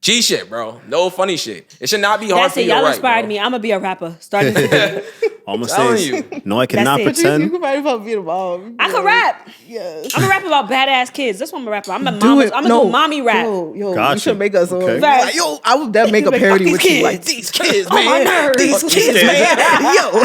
G shit, bro. No funny shit. It should not be hard That's for it. you to Y'all write, inspired bro. me. I'm gonna be a rapper. Starting today. All I'm gonna Telling say is, you. no, I cannot That's it. pretend. You can write about being a mom. I can rap. Yes. I'm gonna rap about badass kids. That's what I'm gonna rap about. I'm Do it. gonna do mommy rap. Yo, you Gotcha. should make us Okay. like, yo, I would that make a Like, parody fuck with these you like kids. these kids, Oh, my man. nerves. These Fuck kids, these man. Yo.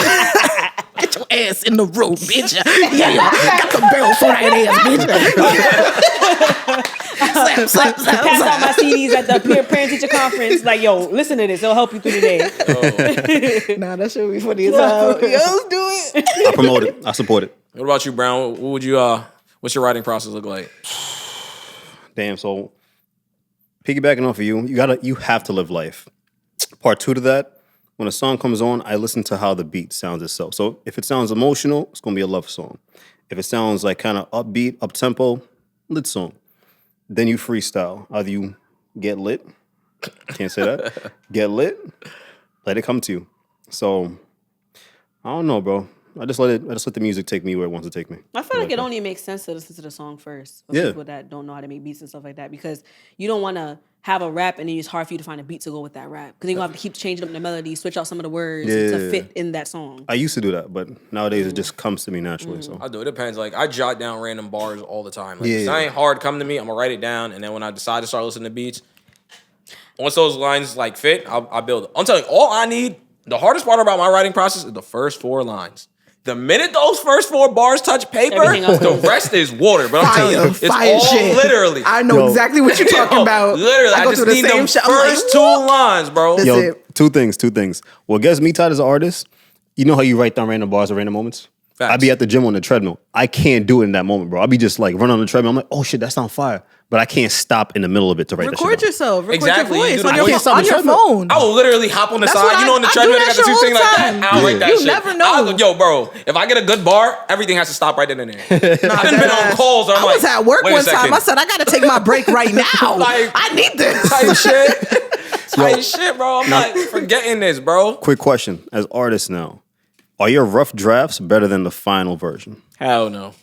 Get your ass in the room, bitch. Yeah, got the barrel for that ass, bitch. slap, Pass out my CDs at the parent teacher conference. Like, yo, listen to this. It'll help you through the day. Nah, that should be funny as hell. Yo, let's do it. I promote it. I support it. What about you, Brown? What would you what's your writing process look like? Damn. So piggybacking off of you have to live life. Part 2 to that. When a song comes on, I listen to how the beat sounds itself. So if it sounds emotional, it's gonna be a love song. If it sounds like kind of upbeat, up tempo, lit song. Then you freestyle. Either you get lit, can't say that. Get lit, let it come to you. So I don't know, bro. I just let the music take me where it wants to take me. I feel like it only makes sense to listen to the song first for Yeah. people that don't know how to make beats and stuff like that, because you don't want to have a rap and then it's hard for you to find a beat to go with that rap, because you're going to have to keep changing up the melody, switch out some of the words Yeah. to fit in that song. I used to do that, but nowadays it just comes to me naturally. So I do. It depends. Like I jot down random bars all the time. Like Yeah. if it ain't hard come to me, I'm gonna write it down, and then when I decide to start listening to beats, once those lines like fit, I build it. I'm telling you, all I need. The hardest part about my writing process is the first 4 lines. The minute those first 4 bars touch paper, Everything else the goes. rest is water. But I'm telling you, it's all shit. literally. I know Yo. exactly what you're talking about. Literally, I go just through the need them same shit. I'm like, first 2 what? lines, bro. That's yo, it. two things. What gets me tight as an artist, you know how you write down random bars at random moments? Facts. I be at the gym on the treadmill. I can't do it in that moment, bro. I be just like running on the treadmill. I'm like, oh shit, that's on fire. But I can't stop in the middle of it to write that Record shit down. yourself. Record Exactly. You your do voice that. on I your, can't stop on the your treadmill. phone. I will literally hop on the That's side. what You know, on the I do treadmill, they that got the shit 2 all things the like time. that. I'll write that You shit. never know. Yo, bro, if I get a good bar, everything has to stop right then and there. I've been on calls. I'm I was like, at work wait a one time. second. I said, I got to take my break right now. Like- I need this. Type shit. Type shit, bro. I'm not forgetting this, bro. Quick question. As artists now, are your rough drafts better than the final version? Hell no.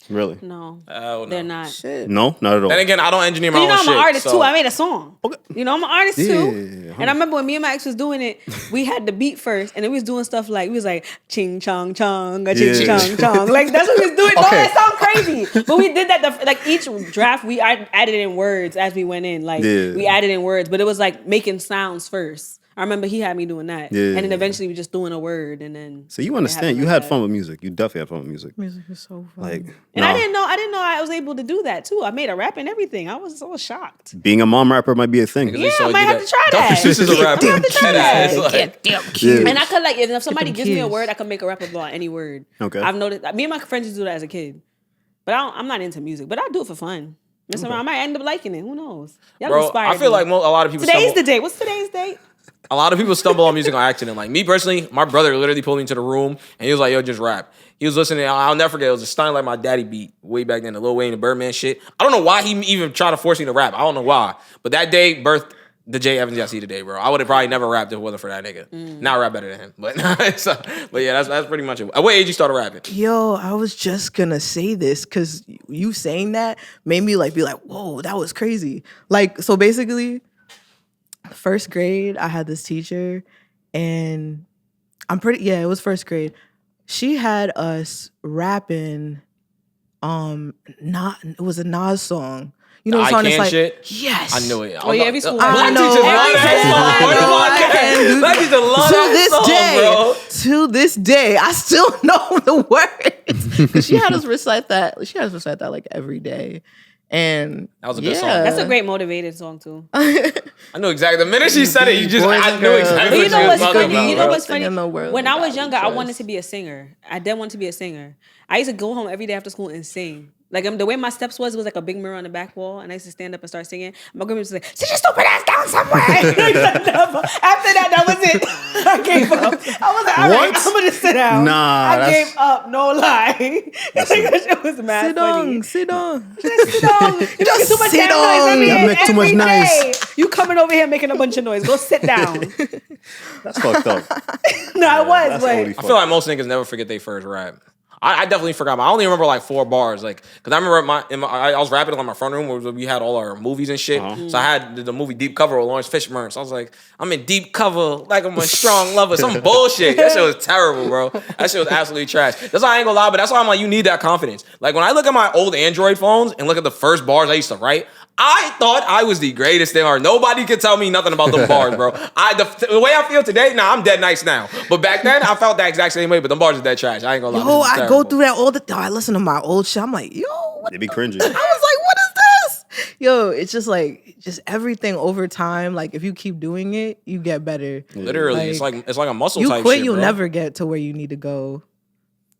Really? No, Hell no. they're not. No, not at all. Then again, I don't engineer my You own know, I'm shit. an artist so- too. I made a song. Okay. You know, I'm an artist Yeah, too. And I remember when me and my ex was doing it, we had the beat first, and then we was doing stuff like, we was like, ching chong chong, a ching Yeah. chong chong. Like, that's what we was doing. No, Okay. it sound crazy. But we did that, like, each draft, I added in words as we went in. Like, Yeah. we added in words, but it was like making sounds first. I remember he had me doing that. Yeah. And then eventually we just doing a word, and then. So you it understand, happened you like had that. fun with music. You definitely had fun with music. Music is so fun. Like, And nah, I didn't know I was able to do that too. I made a rap and everything. I was shocked. being a mom rapper might be a thing. Because Yeah, they saw I you might do have that. to try Dr. that. Seuss is a rapper. I'm gonna have to try that. It's like- Yeah. And I could like, if somebody them gives me a kids. word, I can make a rap about any word. Okay. I've noticed. Me and my friends used to do that as a kid, but I'm not into music. But I do it for fun. Mess around, I might end up liking it. Who knows? Y'all Bro, inspired I feel me. like a lot of people Today's stumble, the date. What's today's date? a lot of people stumble on music on accident. Like me personally, my brother literally pulled me into the room and he was like, yo, just rap. He was listening. I'll never forget. It was a Stunning Like My Daddy beat way back then, the Lil Wayne and Birdman shit. I don't know why he even tried to force me to rap. I don't know why. But that day birthed the Jay Evans y'all see today, bro. I would have probably never rapped if it wasn't for that nigga. Now I rap better than him. But yeah, that's pretty much it. At what age you started rapping? Yo, I was just gonna say this because you saying that made me like be like, whoa, that was crazy. Like, so basically, first grade, I had this teacher, and it was first grade. She had us rapping, it was a Nas song. You know, the I song can that's like, shit. yes. I knew it. Oh, yeah, every school. I Black know. teachers love that song. Black teachers love that song, bro. To this day, I still know the words because she had us recite that. She had us recite that like every day, and That was a good song. That's a great motivated song too. I knew exactly. The minute she said it, Boys I and knew girls. exactly But what you she know was what's talking funny? about, You know bro. what's funny? In the world When I was without younger, I trust. wanted to be a singer. I did want to be a singer. I used to go home every day after school and sing. Like the way my steps was, it was like a big mirror on the back wall, and I used to stand up and start singing. My grandma was like, "Sit your stupid ass down somewhere." After that was it. I gave up. I was like, "All right, I'm gonna sit down." Nah, I that's- gave up. No lie. That shit was mad Sit funny. down, sit down. Sit down. You making too much sit damn noise. Let me down. in You make too much every noise. day. You coming over here making a bunch of noise. Go sit down. That's fucked up. No, I was, That's but totally I fucked feel like most niggas never forget their first rap. I definitely forgot. I only remember like 4 bars, like because I remember I was rapping in my front room where we had all our movies and shit. So I had the movie Deep Cover with Lawrence Fishburne. So I was like, I'm in deep cover, like I'm a strong lover. Some bullshit. That shit was terrible, bro. That shit was absolutely trash. That's why I ain't gonna lie, but that's why I'm like, you need that confidence. Like when I look at my old Android phones and look at the first bars I used to write, I thought I was the greatest thing ever. Nobody could tell me nothing about them bars, bro. The way I feel today, I'm dead nice now. But back then, I felt that exact same way. But them bars are dead trash. I ain't gonna lie. Yo, This is I terrible. go through that all the time. I listen to my old shit. I'm like, yo, what? They be cringy. I was like, what is this? Yo, it's just everything over time. Like if you keep doing it, you get better. Literally, it's like a muscle You type quit, shit, you'll bro. never get to where you need to go.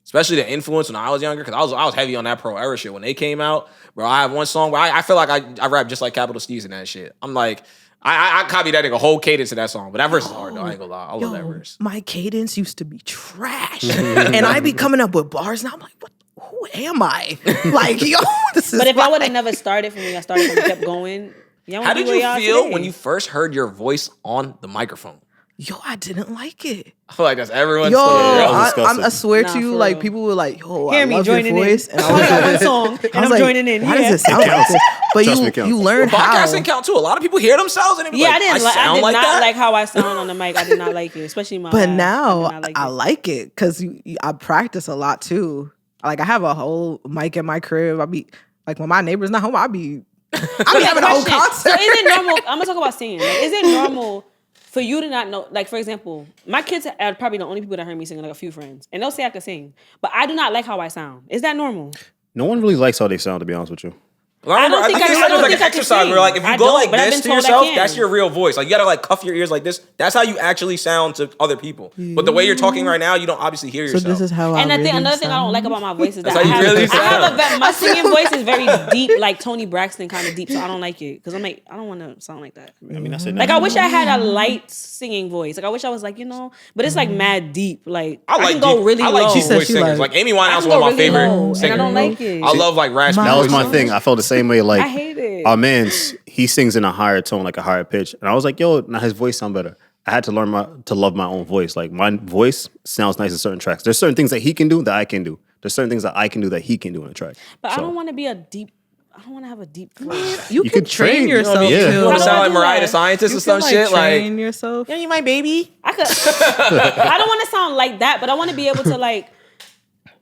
Especially the influence when I was younger, because I was heavy on that pro era shit when they came out, bro. I have one song where I feel like I rap just like Capital Steez in that shit. I'm like, I copied that nigga whole cadence to that song, but that verse is hard though. I ain't gonna lie, I love that verse. My cadence used to be trash, and I be coming up with bars, and I'm like, what? Who am I? Like, yo, this is. But if like, I would have never started from where I started from and kept going, y'all How wouldn't did be you where y'all feel today. when you first heard your voice on the microphone? yo, I didn't like it. I feel like that's everyone's Yo, story. that was I disgusting. swear Nah, to you, for like real. people were like, yo, Hear I me love your joining voice, in. and I I was got like, one song and I was I'm like, joining in. Why Yeah. does it sound like counts. this? But Trust me, it counts. you learn how. Podcasting count too. A lot of people hear themselves and they be Yeah, like, I didn't. I sound did like not that. like how I sound on the mic. I did not like it, especially my. But laugh. now I did not like I it. like it because I practice a lot too. Like I have a whole mic in my crib. I be like when my neighbor's not home, I be having a whole Question. concert. So is it normal? I'm gonna talk about singing. Like, is it normal for you to not know? Like for example, my kids are probably the only people that heard me sing, like a few friends, and they'll say I can sing, but I do not like how I sound. Is that normal? No one really likes how they sound, to be honest with you. I don't think think I- it's I don't like think an I can exercise sing. where like if you I go don't, like but I've this been to told I yourself, can. that's your real voice. Like you gotta like cuff your ears like this. That's how you actually sound to other people. But the way you're talking right now, you don't obviously hear So yourself. this is how And I the thing, really another thing I don't like sound. about my voice is that That's how you really I have sound. my singing voice is very deep, like Tony Braxton kind of deep. So I don't like it because I'm like I don't want to sound like that. I mean, I said Like I wish I had a light singing voice. Like I wish I was like but it's like mad deep. Like I, like can go deep- really I low. like She deep said voice she singers. like- Like Amy I Winehouse is can one go of my really favorite low, singers. and I don't like it. I love like raspy. that was my voices. thing. I felt the same way. Like I hate it. our man's, he sings in a higher tone, like a higher pitch, and I was like, yo, now his voice sound better. I had to learn to love my own voice. Like my voice sounds nice in certain tracks. There's certain things that he can do that I can do. There's certain things that I can do that he can do in a track. But I So, don't want to be a deep. I don't want to have a deep voice. You can could train, train you know what I yourself mean? Yeah. too. You want to How do sound I like do Mariah the that? Scientist You or some can, shit? train Like yourself. you my baby. I could. I don't want to sound like that, but I want to be able to like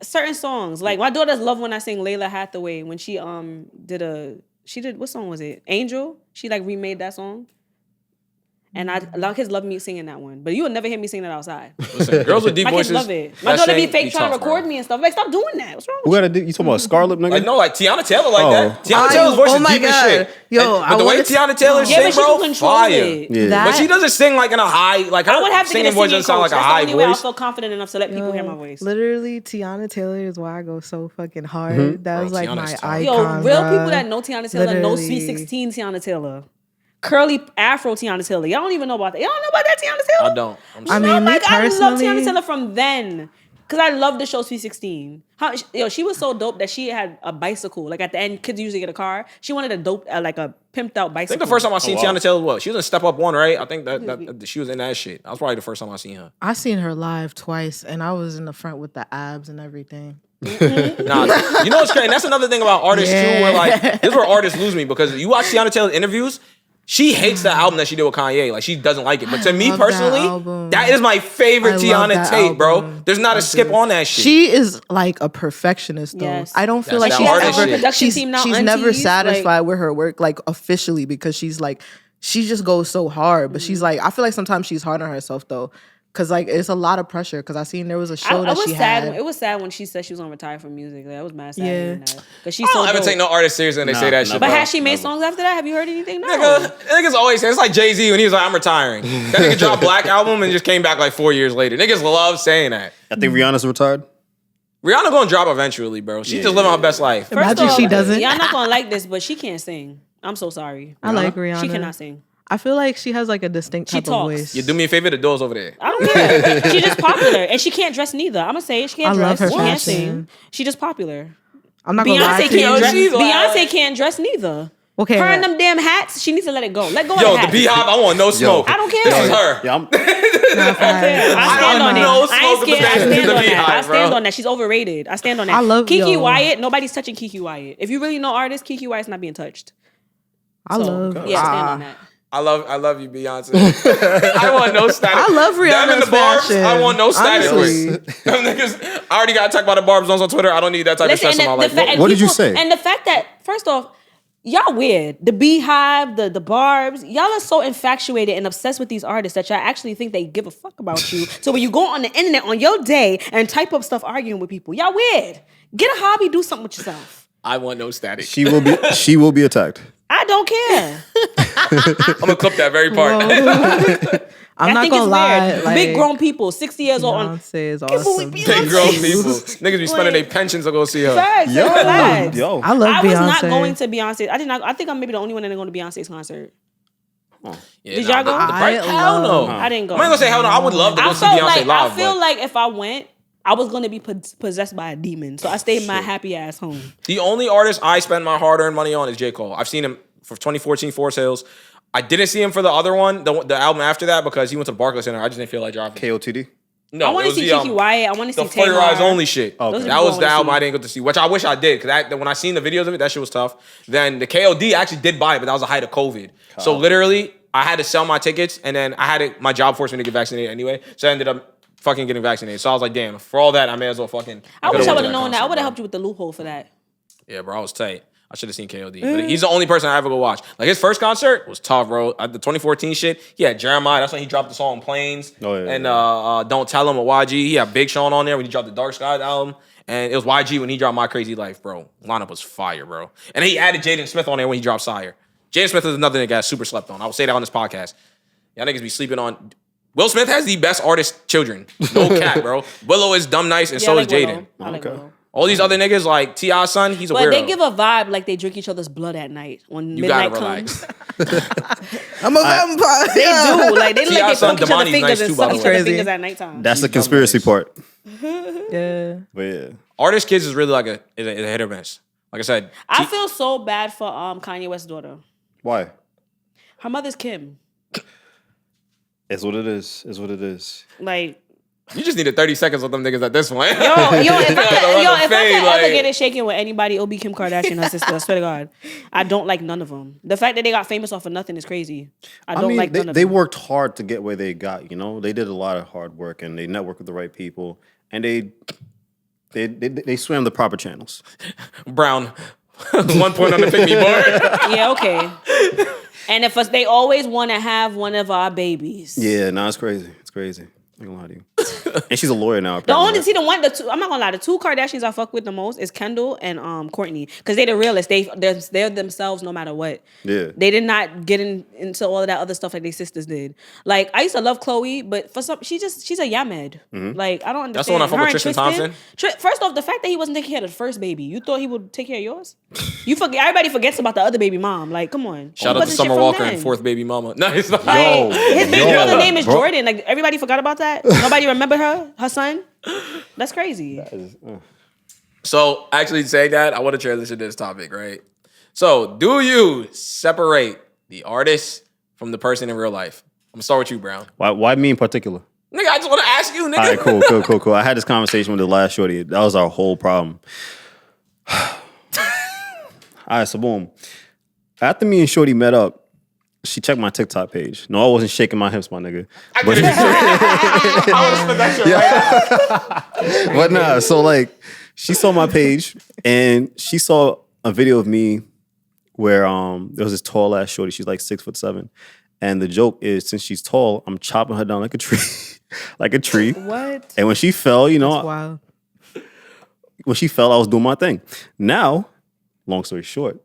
certain songs. Like my daughters love when I sing Layla Hathaway when she did what song was it? Angel. She like remade that song. And a lot of kids love me singing that one. But you will never hear me sing that outside. Listen, girls with deep My kids voices. love it. My that daughter be shit fake trying to tough, bro. record me and stuff. Like, stop doing that. What's wrong who with got to do? You talking about Scarlet, nigga? Like no, like Tiana Taylor like Oh. that. Tiana Taylor's voice is deep as shit. Yo, But the way Tiana Taylor you? Yeah, sing, but she bro, can control fire. it. Yeah. But she doesn't sing like in a high, like her I would have to get singing a voice singing doesn't sound coach. like a That's high the only way I'll voice. feel confident enough to let people hear my voice. Literally, Tiana Taylor is why I go so fucking hard. That Bro, was like Tiana's my tough. icon. Yo, real bruh. people that know Tiana Taylor know Literally. Sweet 16 Tiana Taylor. Curly Afro Tiana Taylor. Y'all don't even know about that. Y'all don't know about that Tiana Taylor? I don't. I'm I sorry. mean, me I love Tiana personally, Taylor from then. Because I love the show Sweet 16. She was so dope that she had a bicycle. Like at the end, kids usually get a car. She wanted a dope, like a pimped out bicycle. I think the first time I seen wow. Tiana Taylor was what? She was in Step Up 1, right? I think that she was in that shit. That was probably the first time I seen her. I seen her live twice, and I was in the front with the abs and everything. Nah, you know what's crazy? That's another thing about artists too, where like this is where artists lose me because you watch Tiana Taylor's interviews. She hates the album that she did with Kanye. Like, she doesn't like it. But to me love that personally, album. that is my favorite I love Tiana that tape, bro. album. There's not a skip on that shit. She is like a perfectionist, though. Yes. I don't feel That's like that she's artist ever shit. Production team now, she's never aunties, satisfied with her work, like officially, because she's like she just goes so hard. But she's like, I feel like sometimes she's hard on herself though, because like it's a lot of pressure. Because I seen there was a show I that was she sad. had. It was sad when she said she was gonna retire from music. Like, I was mad sad. Yeah. Because she's I so don't ever dope. take no artist serious when they say that shit. But bro. has she made songs after that? Have you heard anything? No. Niggas always say it's like Jay-Z when he was like, I'm retiring. That nigga dropped Black album and just came back like 4 years later. Niggas love saying that. I think Rihanna's retired. Rihanna gonna drop eventually, bro. She just living her best life. First Imagine off, she doesn't. Y'all not gonna like this, but she can't sing. I'm so sorry. I like Rihanna. She cannot sing. I feel like she has like a distinct She type of talks. voice. You do me a favor, the door's over there. I don't care. She's just popular, and she can't dress neither. I'm gonna say it. She can't I love dress. her She can't fashion. sing. She just popular. I'm not gonna lie Beyonce to you. can't dress. She's wild. Beyonce can't dress neither. Okay, Her and them damn hats. She needs to let it go. Let go of Yo, the the hats. Beehive, I want no smoke. I don't care. This is her. Yeah, I'm, Nah, facts. I stand on it. no I ain't smoke scared. I with stand the on that. I Beehive, stand bro. on that. She's overrated. I stand on that. I love Kiki yo. Wyatt. Nobody's touching Kiki Wyatt. If you really know artists, Kiki Wyatt's not being touched. I love. Yeah, stand on that. I love you, Beyonce. I want no static. I love Them and Rihanna's the barbs, fashion. I want no static Honestly. with. Them niggas, I already got to talk about the barbs on Twitter. I don't need that type of stress in my life. What did you say? And the fact that, first off, y'all weird. The Beehive, the Barbs, y'all are so infatuated and obsessed with these artists that y'all actually think they give a fuck about you. So when you go on the internet on your day and type up stuff arguing with people, y'all weird. Get a hobby, do something with yourself. I want no static. she will be attacked. I don't care. I'm gonna clip that very part. I'm I not think gonna it's lie. weird. Like, Big grown people, 60 years old. Beyonce is People awesome. with Big grown Beyonce. people. Niggas be spending their pensions to go see her. Facts, relax. Yo. I love I Beyonce. was not going to Beyonce. I did not. I think I'm maybe the only one that didn't go to Beyonce's concert. Yeah, Did y'all go? Hell no. I didn't go. I'm not gonna say hell no. I would love to go I see felt Beyonce like live. I feel but like if I went, I was gonna be possessed by a demon. So I stayed my happy ass home. the only artist I spend my hard-earned money on is J. Cole. I've seen him for 2014 Forest Hills. I didn't see him for the other one, the album after that, because he went to the Barclays Center. I just didn't feel like dropping. KOTD. No, I want it to was see the, Kiki Wyatt. I want to the see Flirty Tamar. Rise Only shit. Okay. Those are That people was the I album wanna I didn't get to see, which I wish I did, because when I seen the videos of it, that shit was tough. Then the KOD I actually did buy it, but that was the height of COVID. So literally, I had to sell my tickets, and then my job forced me to get vaccinated anyway. So I ended up fucking getting vaccinated. So I was like, damn, for all that, I may as well fucking. I wish could've I went would to have known that. I concert, would have bro. helped you with the loophole for that. Yeah, bro, I was tight. I should have seen KOD. But he's the only person I ever go watch. Like, his first concert was tough, bro. The 2014 shit, he had Jeremiah. That's when he dropped the song Planes. Oh, yeah, and yeah. Don't Tell Him with YG. He had Big Sean on there when he dropped the Dark Skies album. And it was YG when he dropped My Crazy Life, bro. Lineup was fire, bro. And he added Jaden Smith on there when he dropped Sire. Jaden Smith is another nigga that super slept on. I will say that on this podcast. Y'all niggas be sleeping on. Will Smith has the best artist children. No cap, bro. Willow is dumb nice, and Yeah, so I is like Willow. Jaden. I like Okay. Willow. All these other niggas, like T.I.'s son, he's a But weirdo. they give a vibe like they drink each other's blood at night when You gotta midnight relax. comes. I'm a vampire. They do. Like they look T.I.'s like son, they poke each other Damani's fingers nice and too, by suck the each way. other Crazy. fingers at nighttime. That's the Dumb conspiracy nice. part. Yeah. But yeah. Artist kids is really like a hit or miss. Like I said, I feel so bad for Kanye West's daughter. Why? Her mother's Kim. It's what it is. It's what it is. Like, you just needed 30 seconds with them niggas at this point. if I could fade, ever like- get it shaken with anybody, it'll be Kim Kardashian, her sister. I swear to God. I don't like none of them. The fact that they got famous off of nothing is crazy. I don't like none of they them. worked hard to get where they got, you know? They did a lot of hard work and they networked with the right people and they swam the proper channels. Brown, 1 point on the pick me board. Yeah, okay. And if us, they always want to have one of our babies. Yeah, no, it's crazy. It's crazy. I'm gonna lie to you. And she's a lawyer now. The only apparently, right? the two, I'm not gonna lie, the two Kardashians I fuck with the most is Kendall and Kourtney, because they the realest. They're themselves no matter what. Yeah. They did not get into all of that other stuff like their sisters did. Like I used to love Chloe, but for some she's a yamed. Like I don't understand. That's the one I fuck with Her and Tristan Thompson? First off, the fact that he wasn't taking care of the first baby, you thought he would take care of yours? You forget. Everybody forgets about the other baby mom. Like, come on. Shout He out to wasn't shit Summer from Walker then. and fourth baby mama. No, it's not. Like, Yo, his baby yo, mother's name is bro. Jordan. Like everybody forgot about that. Nobody remembered her son. That's crazy. So, actually saying that, I want to transition to this topic, right? So, do you separate the artist from the person in real life? I'm going to start with you, Brown. Why me in particular? Nigga, I just want to ask you, nigga. All right, cool. I had this conversation with the last shorty. That was our whole problem. All right, so boom. After me and Shorty met up, she checked my TikTok page. No, I wasn't shaking my hips, my nigga. I would have spent that shit right. But nah, so like she saw my page and she saw a video of me where there was this tall ass shorty. She's like 6'7", and the joke is since she's tall, I'm chopping her down like a tree, like a tree. What? And when she fell, you know, Wow. when she fell, I was doing my thing. Now, long story short,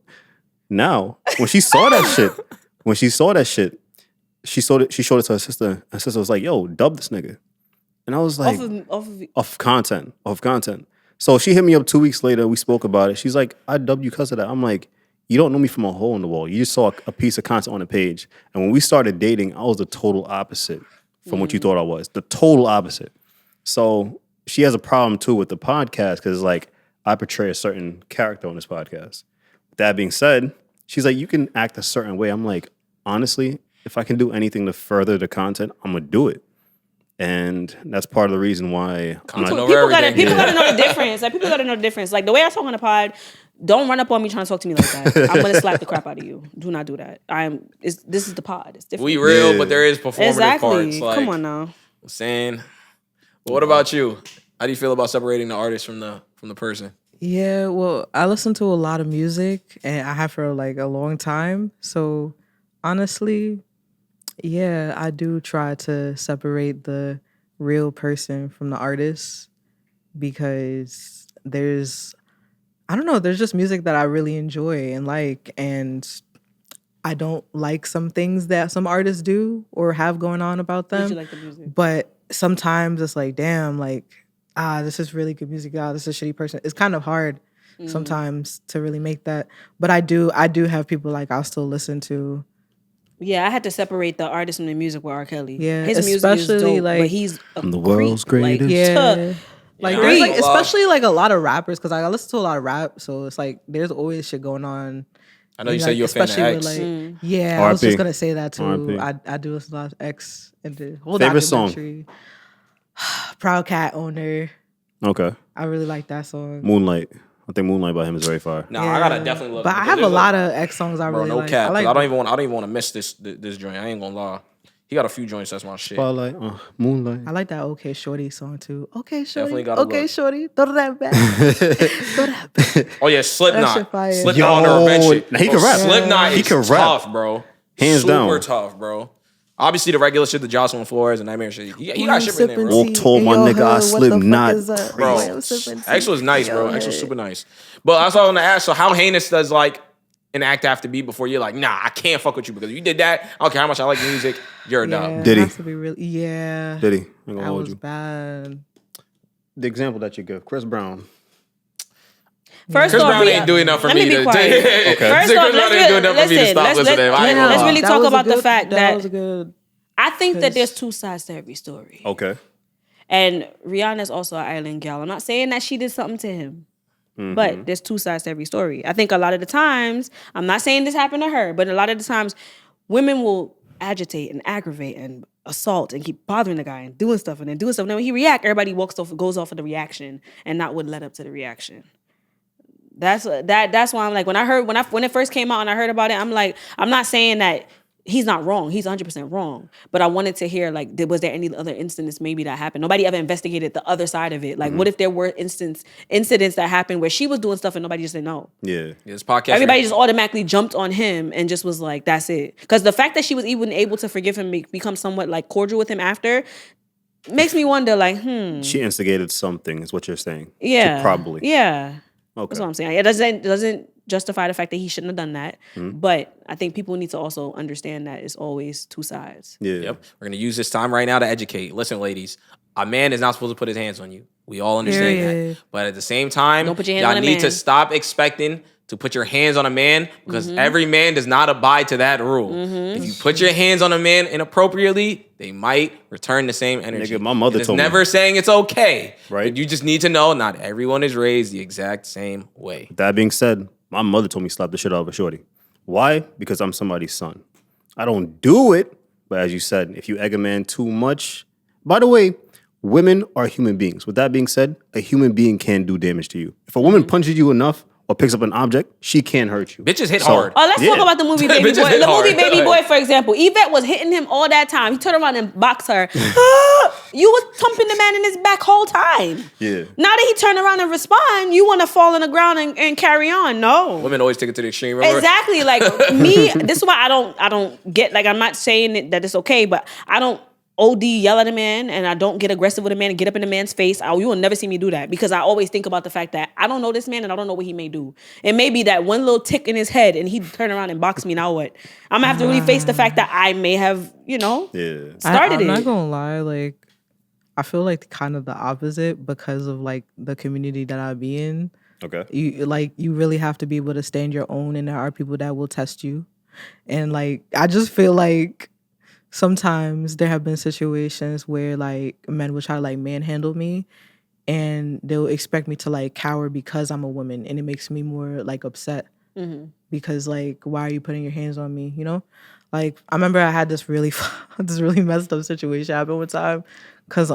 now when she saw that shit, she showed it to her sister. Her sister was like, "Yo, dub this nigga," and I was like, off content. So she hit me up 2 weeks later. We spoke about it. She's like, "I dubbed you because of that." I'm like, "You don't know me from a hole in the wall. You just saw a piece of content on the page." And when we started dating, I was the total opposite from what you thought I was. The total opposite. So she has a problem too with the podcast because like I portray a certain character on this podcast. That being said, she's like, "You can act a certain way." I'm like, honestly, if I can do anything to further the content, I'm gonna do it. And that's part of the reason why Content over People everything. gotta know the difference. Like people gotta know the difference. Like the way I talk on the pod, don't run up on me trying to talk to me like that. I'm gonna slap the crap out of you. Do not do that. This is the pod. It's different. We real, Yeah. but there is performative exactly. parts. Like, Come on now. I'm saying. But what about you? How do you feel about separating the artist from the person? Yeah, well, I listen to a lot of music and I have for like a long time. So honestly, yeah, I do try to separate the real person from the artist because there's just music that I really enjoy and like, and I don't like some things that some artists do or have going on about them. You like the music. But sometimes it's like, damn, like, this is really good music. This is a shitty person. It's kind of hard sometimes to really make that. But I do have people like I'll still listen to. Yeah, I had to separate the artist from the music with R. Kelly. Yeah, his music is especially, dope, like, but he's a I'm the world's creep. Like, greatest. Yeah. Like Yeah, there's I like ain't gonna lie. especially like a lot of rappers because I listen to a lot of rap, so it's like there's always shit going on. I know you Like, said you're a fan of especially X. with, like, yeah, I was RP. just gonna say that too. RP. I do listen to a lot of X and the whole Favorite song? documentary. Proud Cat Owner. Okay. I really like that song. Moonlight. I think Moonlight by him is very fire. No, I gotta definitely look. But I because have a there's lot of X songs I Bro, really no like. cap. I like I don't even want to miss this joint. I ain't gonna lie. He got a few joints. That's my shit. Spotlight, Moonlight. I like that OK Shorty song too. OK Definitely Shorty. gotta OK look. Shorty. Throw that back. Throw that back. Oh yeah, That Slipknot. shit fire. Slipknot on the Yo, revenge shit. now he Bro, can rap. Slipknot He is can rap. tough, bro. Hands Super down. tough, bro. Obviously the regular shit, the Jocelyn Flores and Nightmare shit. He got shit in there, bro. Wolf told my nigga I Slipknot. Bro, X was nice, bro. X was super nice. But I was want to ask, so how heinous does like an act have to be before you're like, nah, I can't fuck with you because you did that. I don't care how much I like music. You're a dub. Did he? It has to be really, yeah. Did he? I'm gonna That hold was you. bad. The example that you give, Chris Brown. First Chris off, Brown ain't doing enough for let me me be to. quiet. Okay. First Chris off, Brown ain't doing enough for me to stop listening to him. I ain't gonna let's lie. really That talk was a about the good- fact that that was a good. I think that Because- there's two sides to every story. Okay. And Rihanna's also an island gal. I'm not saying that she did something to him. But there's two sides to every story. I think a lot of the times, I'm not saying this happened to her, but a lot of the times women will agitate and aggravate and assault and keep bothering the guy and doing stuff and then doing stuff. And then when he react, everybody goes off of the reaction and not what led up to the reaction. That's why I'm like, when it first came out and I heard about it, I'm like, I'm not saying that he's not wrong. He's 100% wrong. But I wanted to hear, like, was there any other incidents maybe that happened? Nobody ever investigated the other side of it. Like, what if there were incidents that happened where she was doing stuff and nobody just didn't know? Yeah. This podcast. Everybody just automatically jumped on him and just was like, that's it. Because the fact that she was even able to forgive him, become somewhat like cordial with him after, makes me wonder, like, She instigated something, is what you're saying. yeah. Probably. Yeah. Okay. That's what I'm saying. It doesn't justify the fact that he shouldn't have done that. But I think people need to also understand that it's always two sides. Yeah. Yep. We're gonna use this time right now to educate. Listen, ladies, a man is not supposed to put his hands on you. We all understand Period. that. But at the same time, Don't put your hands y'all on a need man. to stop expecting to put your hands on a man because every man does not abide to that rule. If you put your hands on a man inappropriately, they might return the same energy. Nigga, my mother It is told me. never saying it's okay. Right. But you just need to know not everyone is raised the exact same way. That being said, my mother told me slap the shit out of a shorty. Why? Because I'm somebody's son. I don't do it, but as you said, if you egg a man too much. By the way, women are human beings. With that being said, a human being can do damage to you. If a woman punches you enough, or picks up an object, she can't hurt you. Bitches hit hard. Oh, let's talk about the movie Baby Bitches Boy. hit The movie hard. Baby Boy, for example. Yvette was hitting him all that time. He turned around and boxed her. You was thumping the man in his back whole time. Yeah. Now that he turned around and respond, you want to fall on the ground and carry on. No. Women always take it to the extreme. Remember? Exactly. Like me, this is why I don't get, like, I'm not saying that it's okay, but I don't OD yell at a man, and I don't get aggressive with a man and get up in a man's face. You will never see me do that, because I always think about the fact that I don't know this man and I don't know what he may do. It may be that one little tick in his head and he'd turn around and box me. Now what? I'm gonna have to really face the fact that I may have, started I'm it. not gonna lie, like, I feel like kind of the opposite because of like the community that I be in. Okay. You really have to be able to stand your own, and there are people that will test you. And like, I just feel like sometimes there have been situations where like men will try to like manhandle me, and they'll expect me to like cower because I'm a woman, and it makes me more like upset. Because like, why are you putting your hands on me? You know, like I remember I had this really messed up situation happen one time, because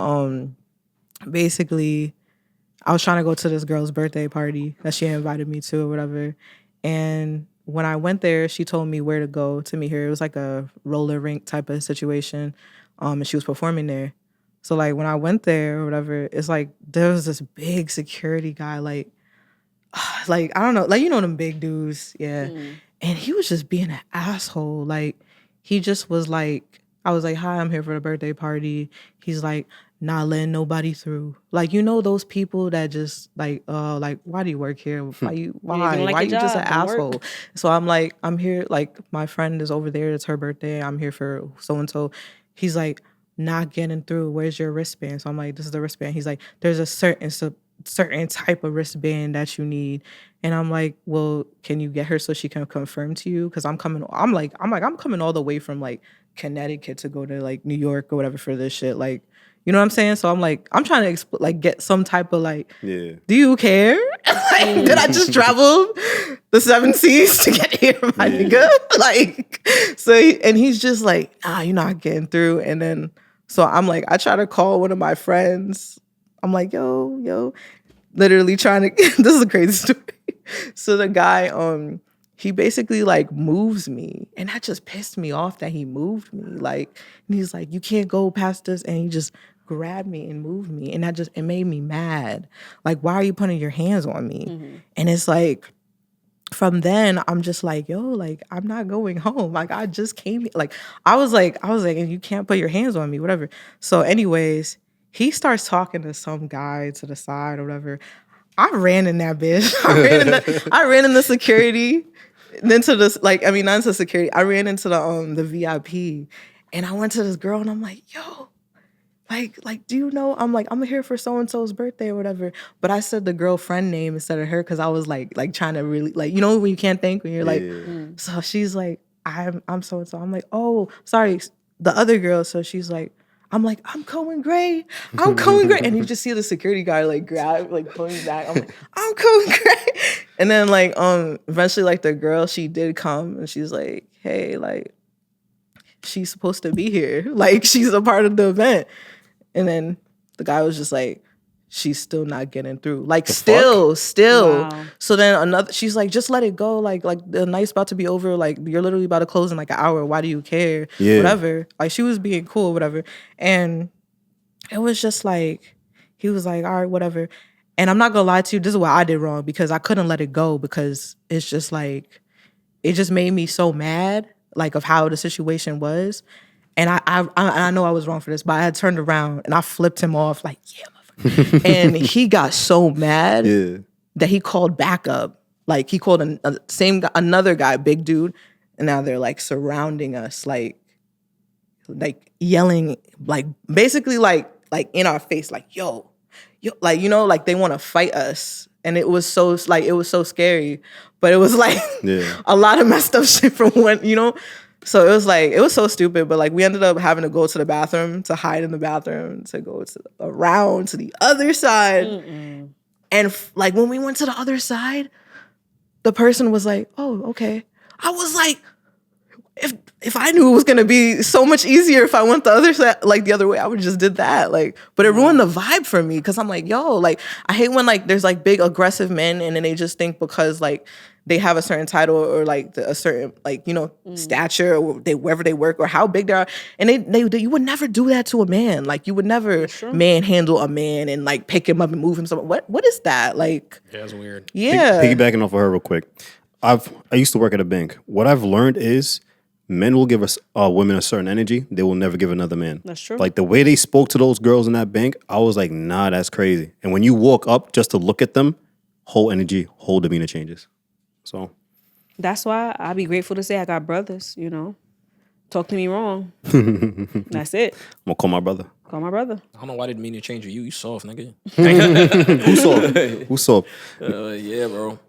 basically I was trying to go to this girl's birthday party that she invited me to or whatever, and when I went there, she told me where to go to meet her. It was like a roller rink type of situation, and she was performing there. So like when I went there or whatever, it's like there was this big security guy, like I don't know, like, you know, them big dudes, yeah. And he was just being an asshole. Like, he just was like, I was like, hi, I'm here for the birthday party. He's like, not letting nobody through. Like, you know, those people that just like why do you work here? Why you just an asshole? So I'm like, I'm here, like, my friend is over there, it's her birthday, I'm here for so and so. He's like, not getting through. Where's your wristband? So I'm like, this is the wristband. He's like, there's a certain type of wristband that you need. And I'm like, well, can you get her so she can confirm to you? Because I'm coming all the way from like Connecticut to go to like New York or whatever for this shit. Like, you know what I'm saying? So I'm like, I'm trying to get some type of like, do you care? Like, did I just travel the 7 seas to get here, my nigga? Like, so, and he's just like, you're not getting through. And then, so I'm like, I try to call one of my friends. I'm like, yo, literally trying to, this is a crazy story. So the guy, he basically like moves me, and that just pissed me off that he moved me. Like, and he's like, you can't go past this, and he just grabbed me and moved me, and it made me mad. Like, why are you putting your hands on me? And it's like, from then I'm just like, yo, like, I'm not going home. Like, I just came here. Like, I was like, and you can't put your hands on me, whatever. So anyways, he starts talking to some guy to the side or whatever. I ran in that bitch. I ran in the security. Then to this, like, I mean, not into security. I ran into the VIP, and I went to this girl, and I'm like, yo, like, do you know? I'm like, I'm here for so and so's birthday or whatever. But I said the girlfriend name instead of her, because I was like trying to really, like, you know when you can't think when you're like. So she's like, I'm so and so. I'm like, oh, sorry, the other girl. So she's like, I'm like, I'm Cohen Gray. And you just see the security guy like grab, like pulling back. I'm like, I'm Cohen Gray. And then like eventually like the girl, she did come, and she's like, hey, like, she's supposed to be here. Like, she's a part of the event. And then the guy was just like, she's still not getting through. Like, still. Wow. So then she's like, just let it go. Like the night's about to be over. Like, you're literally about to close in like an hour. Why do you care? Yeah. Whatever. Like, she was being cool, whatever. And it was just like, he was like, all right, whatever. And I'm not gonna lie to you, this is what I did wrong, because I couldn't let it go, because it's just like, it just made me so mad, like, of how the situation was. And I know I was wrong for this, but I had turned around and I flipped him off like, yeah, motherfucker. And he got so mad that he called backup. Like, he called another guy, big dude, and now they're like surrounding us, like yelling, like basically like in our face, like, yo, like, you know, like they want to fight us. And it was so scary, but it was like a lot of messed up shit from when, you know. So it was like, it was so stupid, but like we ended up having to go to the bathroom, to hide in the bathroom, to go around to the other side. And like when we went to the other side, the person was like, oh, okay. I was like, if I knew it was gonna be so much easier if I went the other side, like the other way, I would just did that. Like, but it ruined the vibe for me because I'm like, yo, like I hate when like there's like big aggressive men and then they just think because like they have a certain title or like a certain like stature or wherever they work or how big they are, and they you would never do that to a man. Like you would never manhandle a man and like pick him up and move him somewhere. What is that like? Yeah, it's weird. Yeah, Piggybacking off of her real quick. I used to work at a bank. What I've learned is men will give us women a certain energy. They will never give another man. That's true. Like the way they spoke to those girls in that bank, I was like, nah, that's crazy. And when you walk up just to look at them, whole energy, whole demeanor changes. So That's why I'd be grateful to say I got brothers, Talk to me wrong. That's it. I'm gonna call my brother. Call my brother. I don't know why I didn't mean to change you. You soft, nigga. Who saw? Yeah, bro.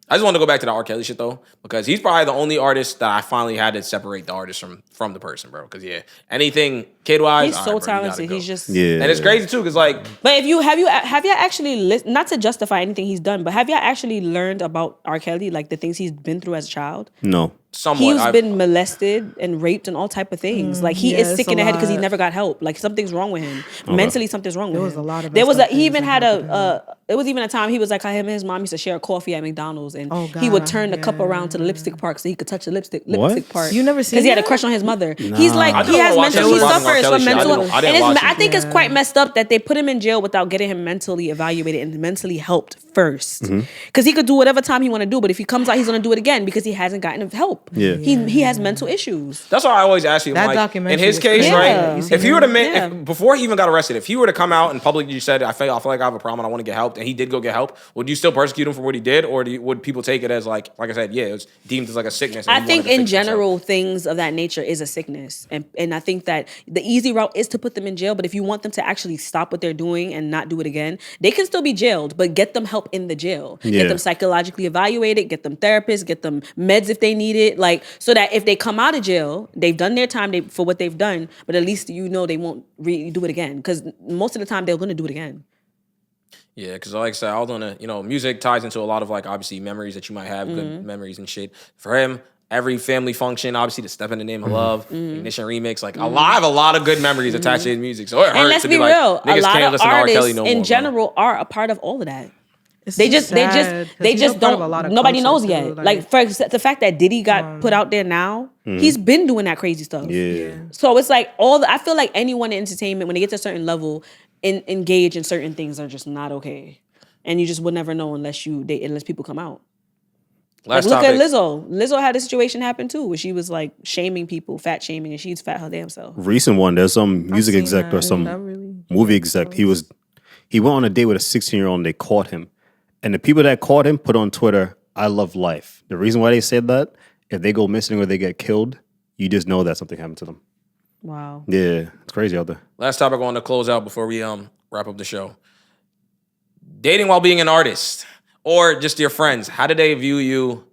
I just want to go back to the R. Kelly shit though, because he's probably the only artist that I finally had to separate the artist from the person, bro. Because anything kid wise, He's so talented. He's just Yeah. and it's crazy too, because like But if you have you actually not to justify anything he's done, but have you actually learned about R. Kelly, like the things he's been through as a child? No. somewhat, He's been molested and raped and all type of things. Like he is it's sick a in the head because he lot. never got help. Like something's wrong with him. Mentally, something's wrong with him. was a lot of There was messed up he even things had that happened it was even a time he was like him and his mom used to share a coffee at McDonald's and Oh, he would God, turn the cup yeah. around to the lipstick part so he could touch the lipstick What? part. You never seen because he had a that? crush on his mother. He's like I he didn't has watch mental. that He Robin R. suffers Kelly from shit. mental. I didn't watch it. I think it's quite messed up that they put him in jail without getting him mentally evaluated and mentally helped first. Because he could do whatever time he want to do, but if he comes out, he's gonna do it again because he hasn't gotten help. Yeah. He has mental issues. That's why I always ask you. That Like, in documentary his was case, crazy. right? Yeah. You seen If you were to Yeah. before he even got arrested, if he were to come out in public, you said, I feel like I have a problem and I want to get help, and he did go get help, would you still persecute him for what he did, or would people take it as like I said, yeah, it was deemed as like a sickness? and I he think wanted to in fix himself? general, things of that nature is a sickness. And I think that the easy route is to put them in jail. But if you want them to actually stop what they're doing and not do it again, they can still be jailed, but get them help in the jail. Yeah. Get them psychologically evaluated, get them therapists, get them meds if they need it. Like, so that if they come out of jail, they've done their time for what they've done, but at least they won't do it again. Because most of the time they're going to do it again. Yeah, because like I said, I was on music ties into a lot of like obviously memories that you might have, Mm-hmm. good memories and shit. For him, every family function, obviously, the Step in the Name of Love, Ignition remix, like I have a lot of good memories attached to his music. So it hurts And let's to be be like, real, a niggas lot can't of listen to R. Kelly artists no more. in bro. general are a part of all of that. It's They so just sad, 'cause they you're just a part of don't. a lot of Nobody culture, knows too, yet. Like for the fact that Diddy got put out there now, he's been doing that crazy stuff. Yeah. So it's like I feel like anyone in entertainment when they get to a certain level, engage in certain things are just not okay, and you just would never know unless people come out. Last Like, look topic. at Lizzo. Lizzo had a situation happen too, where she was like shaming people, fat shaming, and she's fat her damn self. Recent one, there's some music seen exec that, or some that really movie exec. He went on a date with a 16-year-old and they caught him. And the people that caught him put on Twitter, I love life. The reason why they said that, if they go missing or they get killed, you just know that something happened to them. Wow. Yeah, it's crazy out there. Last topic I want to close out before we wrap up the show. Dating while being an artist, or just your friends. How did they view you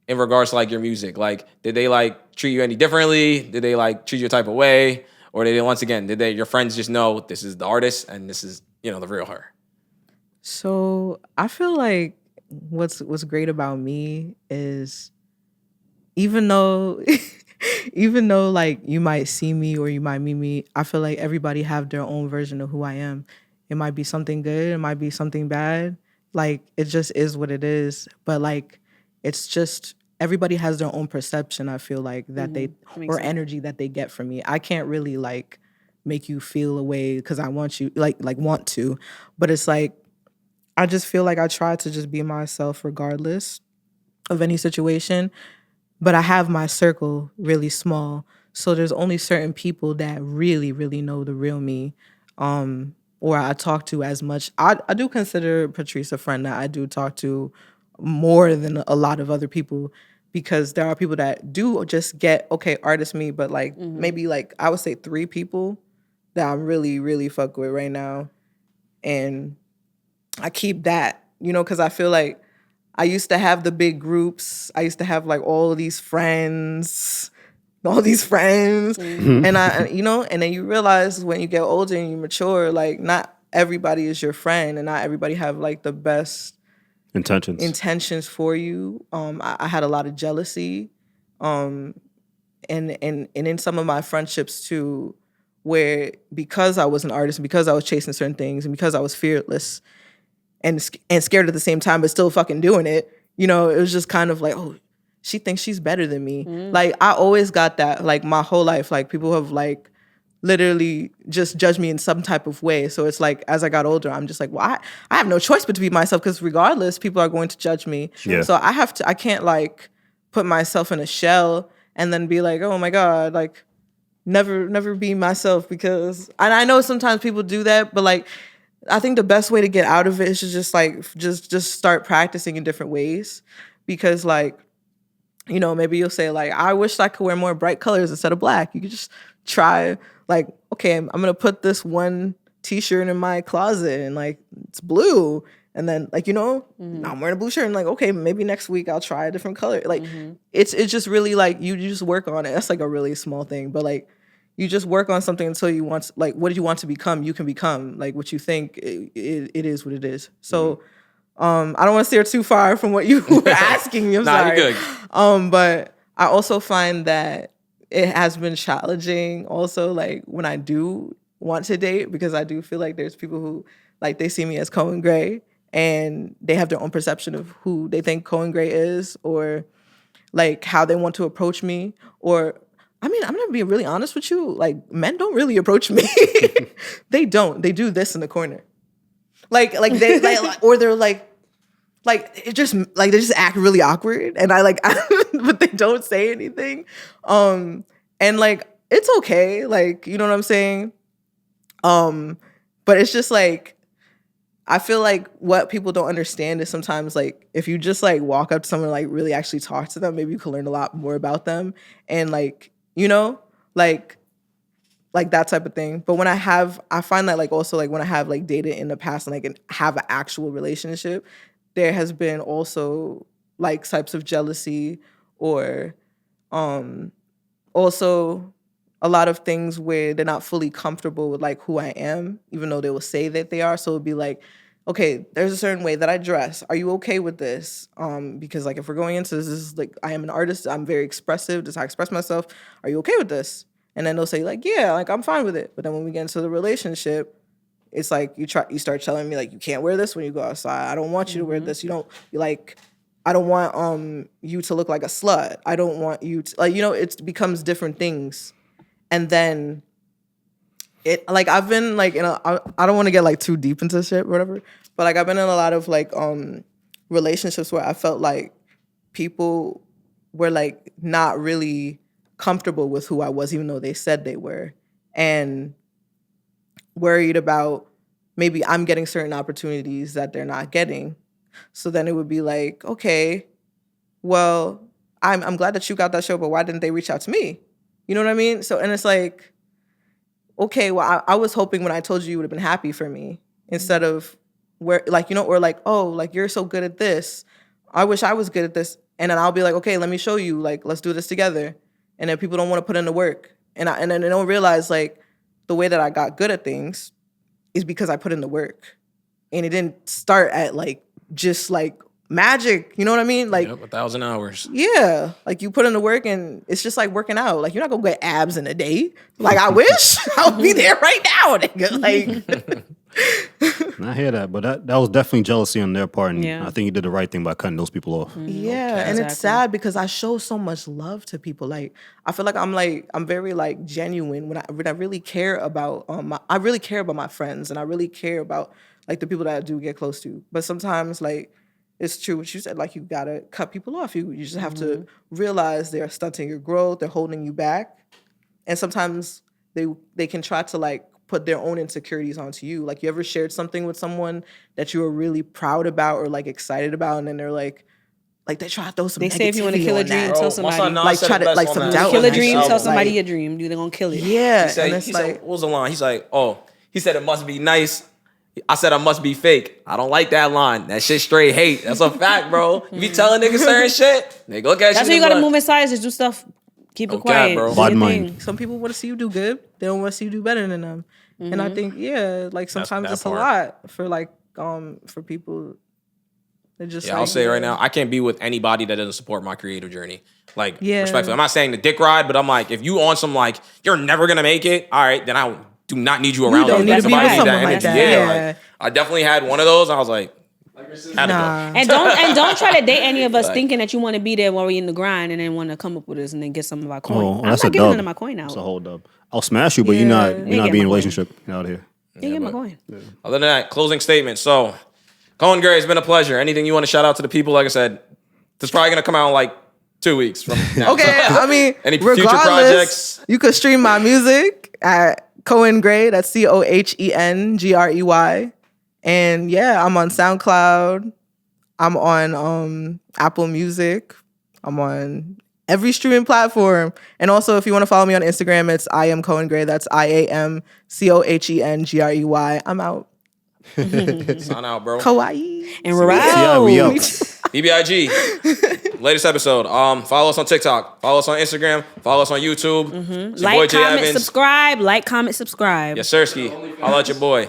in regards to like your music? Like, did they like treat you any differently? Did they like treat you a type of way? Or did your friends just know this is the artist and this is, the real her? So I feel like what's great about me is even though like you might see me or you might meet me, I feel like everybody have their own version of who I am. It might be something good, it might be something bad. Like it just is what it is. But like it's just everybody has their own perception, I feel like, that they makes or sense. energy that they get from me. I can't really like make you feel a way because I want you like want to. But it's like I just feel like I try to just be myself regardless of any situation. But I have my circle really small. So there's only certain people that really, really know the real me. Or I talk to as much. I do consider Patrice a friend that I do talk to more than a lot of other people, because there are people that do just get, okay, artist me, but like maybe like I would say 3 people that I'm really, really fuck with right now. And I keep that, because I feel like I used to have the big groups. I used to have like all these friends. And and then you realize when you get older and you mature, like not everybody is your friend and not everybody have like the best Intentions. intentions for you. I had a lot of jealousy and in some of my friendships too, where because I was an artist and because I was chasing certain things and because I was fearless and scared at the same time, but still fucking doing it, you know, it was just kind of like, oh, she thinks she's better than me. Like, I always got that, like, my whole life. Like, people have, like, literally just judged me in some type of way. So it's like, as I got older, I'm just like, well, I have no choice but to be myself, because regardless, people are going to judge me. Yeah. So I can't, like, put myself in a shell and then be like, oh my God, like, never be myself, because, and I know sometimes people do that, but, like, I think the best way to get out of it is to just, like, just start practicing in different ways, because, like, you know, maybe you'll say, like, I wish I could wear more bright colors instead of black. You could just try, like, okay, I'm going to put this one t-shirt in my closet and, like, it's blue. And then, like, you know, now I'm wearing a blue shirt and, like, okay, maybe next week I'll try a different color. Like, it's just really, like, you just work on it. That's, like, a really small thing. But, like, you just work on something until you want, like, what do you want to become? You can become, like, what you think. It is what it is. So, I don't want to steer too far from what you were asking me. I'm sorry. You're good. But I also find that it has been challenging also, like, when I do want to date, because I do feel like there's people who, like, they see me as Cohen Gray and they have their own perception of who they think Cohen Gray is, or, like, how they want to approach me. Or, I mean, I'm gonna be really honest with you, like, men don't really approach me. They don't. They do this in the corner. Like they, like, or they're like it just, like, they just act really awkward, and I, like, but they don't say anything. And, like, it's okay, like, you know what I'm saying? But it's just, like, I feel like what people don't understand is sometimes, like, if you just, like, walk up to someone and, like, really actually talk to them, maybe you can learn a lot more about them, and, like, you know, like that type of thing. But when I find that, like, also, like, when I have, like, dated in the past and, like, have an actual relationship, there has been also, like, types of jealousy, or also a lot of things where they're not fully comfortable with, like, who I am, even though they will say that they are. So it'd be like, okay, there's a certain way that I dress. Are you okay with this? Because, like, if we're going into this is, like, I am an artist. I'm very expressive. This is how I express myself. Are you okay with this? And then they'll say, like, yeah, like, I'm fine with it. But then when we get into the relationship, it's like you start telling me, like, you can't wear this when you go outside. I don't want you to wear this. I don't want you to look like a slut. I don't want you to, like, you know, it becomes different things. And then it, like, I've been, like, I don't want to get, like, too deep into shit or whatever, but, like, I've been in a lot of, like, relationships where I felt like people were, like, not really comfortable with who I was, even though they said they were, and worried about maybe I'm getting certain opportunities that they're not getting. So then it would be like, okay, well, I'm glad that you got that show, but why didn't they reach out to me? You know what I mean? So, and it's like, okay, well, I was hoping when I told you would have been happy for me, instead of where, like, you know, or like, oh, like, you're so good at this. I wish I was good at this. And then I'll be like, okay, let me show you, like, let's do this together. And then people don't want to put in the work. And then they don't realize, like, the way that I got good at things is because I put in the work. And it didn't start at, like, just, like, magic. You know what I mean? Like, 1,000 hours. Yeah. Like, you put in the work, and it's just like working out. Like, you're not going to get abs in a day. Like, I wish I would be there right now, nigga. Like, I hear that, but that was definitely jealousy on their part, and Yeah. I think you did the right thing by cutting those people off. yeah. And it's sad because I show so much love to people. Like, I feel like I'm very, like, genuine when I really care about I really care about my friends, and I really care about, like, the people that I do get close to. But sometimes, like, it's true what you said, like, you gotta cut people off. You just have to realize they're stunting your growth, they're holding you back. And sometimes they can try to, like, put their own insecurities onto you. Like, you ever shared something with someone that you were really proud about or, like, excited about, and then they're like they try to throw some They say if you want to kill a dream, tell somebody. Like, try to, like, some doubt. Kill a on dream, yourself. tell somebody Like, your dream. They're going to kill it. yeah. He said, And it's like, what was the line? He's like, he said it must be nice. I said I must be fake. I don't like that line. That shit straight hate. That's a fact, bro. You be telling niggas certain shit, they look at That's you. why you got to move inside, just do stuff. Keep it Okay, quiet. bro. Do Bad your mind. thing. some people want to see you do good. They don't want to see you do better than them. And I think, yeah, like, sometimes that it's part. a lot for, like, for people. Just Yeah, I'll say right now, I can't be with anybody that doesn't support my creative journey. Like, Yeah. respectfully. I'm not saying the dick ride, but I'm like, if you on some like, you're never gonna make it, all right, then I do not need you around. don't me. need to be Nobody with need someone like energy. that. Yeah, Yeah. like, I definitely had one of those. And I was like, had to Nah. And don't try to date any of us thinking that you want to be there while we in the grind and then want to come up with us and then get some of our coin. Oh, I'm that's not a giving dub. none of my coin out. That's a whole dub. I'll smash you, but you're Yeah. not Ain't being in getting a my relationship. Get out of here. You get my coin. Other than that, closing statement. So, Cohen Gray, it's been a pleasure. Anything you want to shout out to the people? Like I said, this is probably gonna come out in like 2 weeks from now. Okay, I mean, Any future regardless, projects? you could stream my music at Cohen Gray. That's COHENGREY. And yeah, I'm on SoundCloud. I'm on Apple Music. I'm on every streaming platform. And also, if you want to follow me on Instagram, it's I am Cohen Gray. That's IAMCOHENGREY. I'm out. Sign out, bro. Kawaii. And we're Yeah, out. we out. BBIG. Latest episode. Follow us on TikTok. Follow us on Instagram. Follow us on YouTube. It's your boy Like, Jay comment, Evans. subscribe. Like, comment, subscribe. Yes, Sirski. Holla at your boy.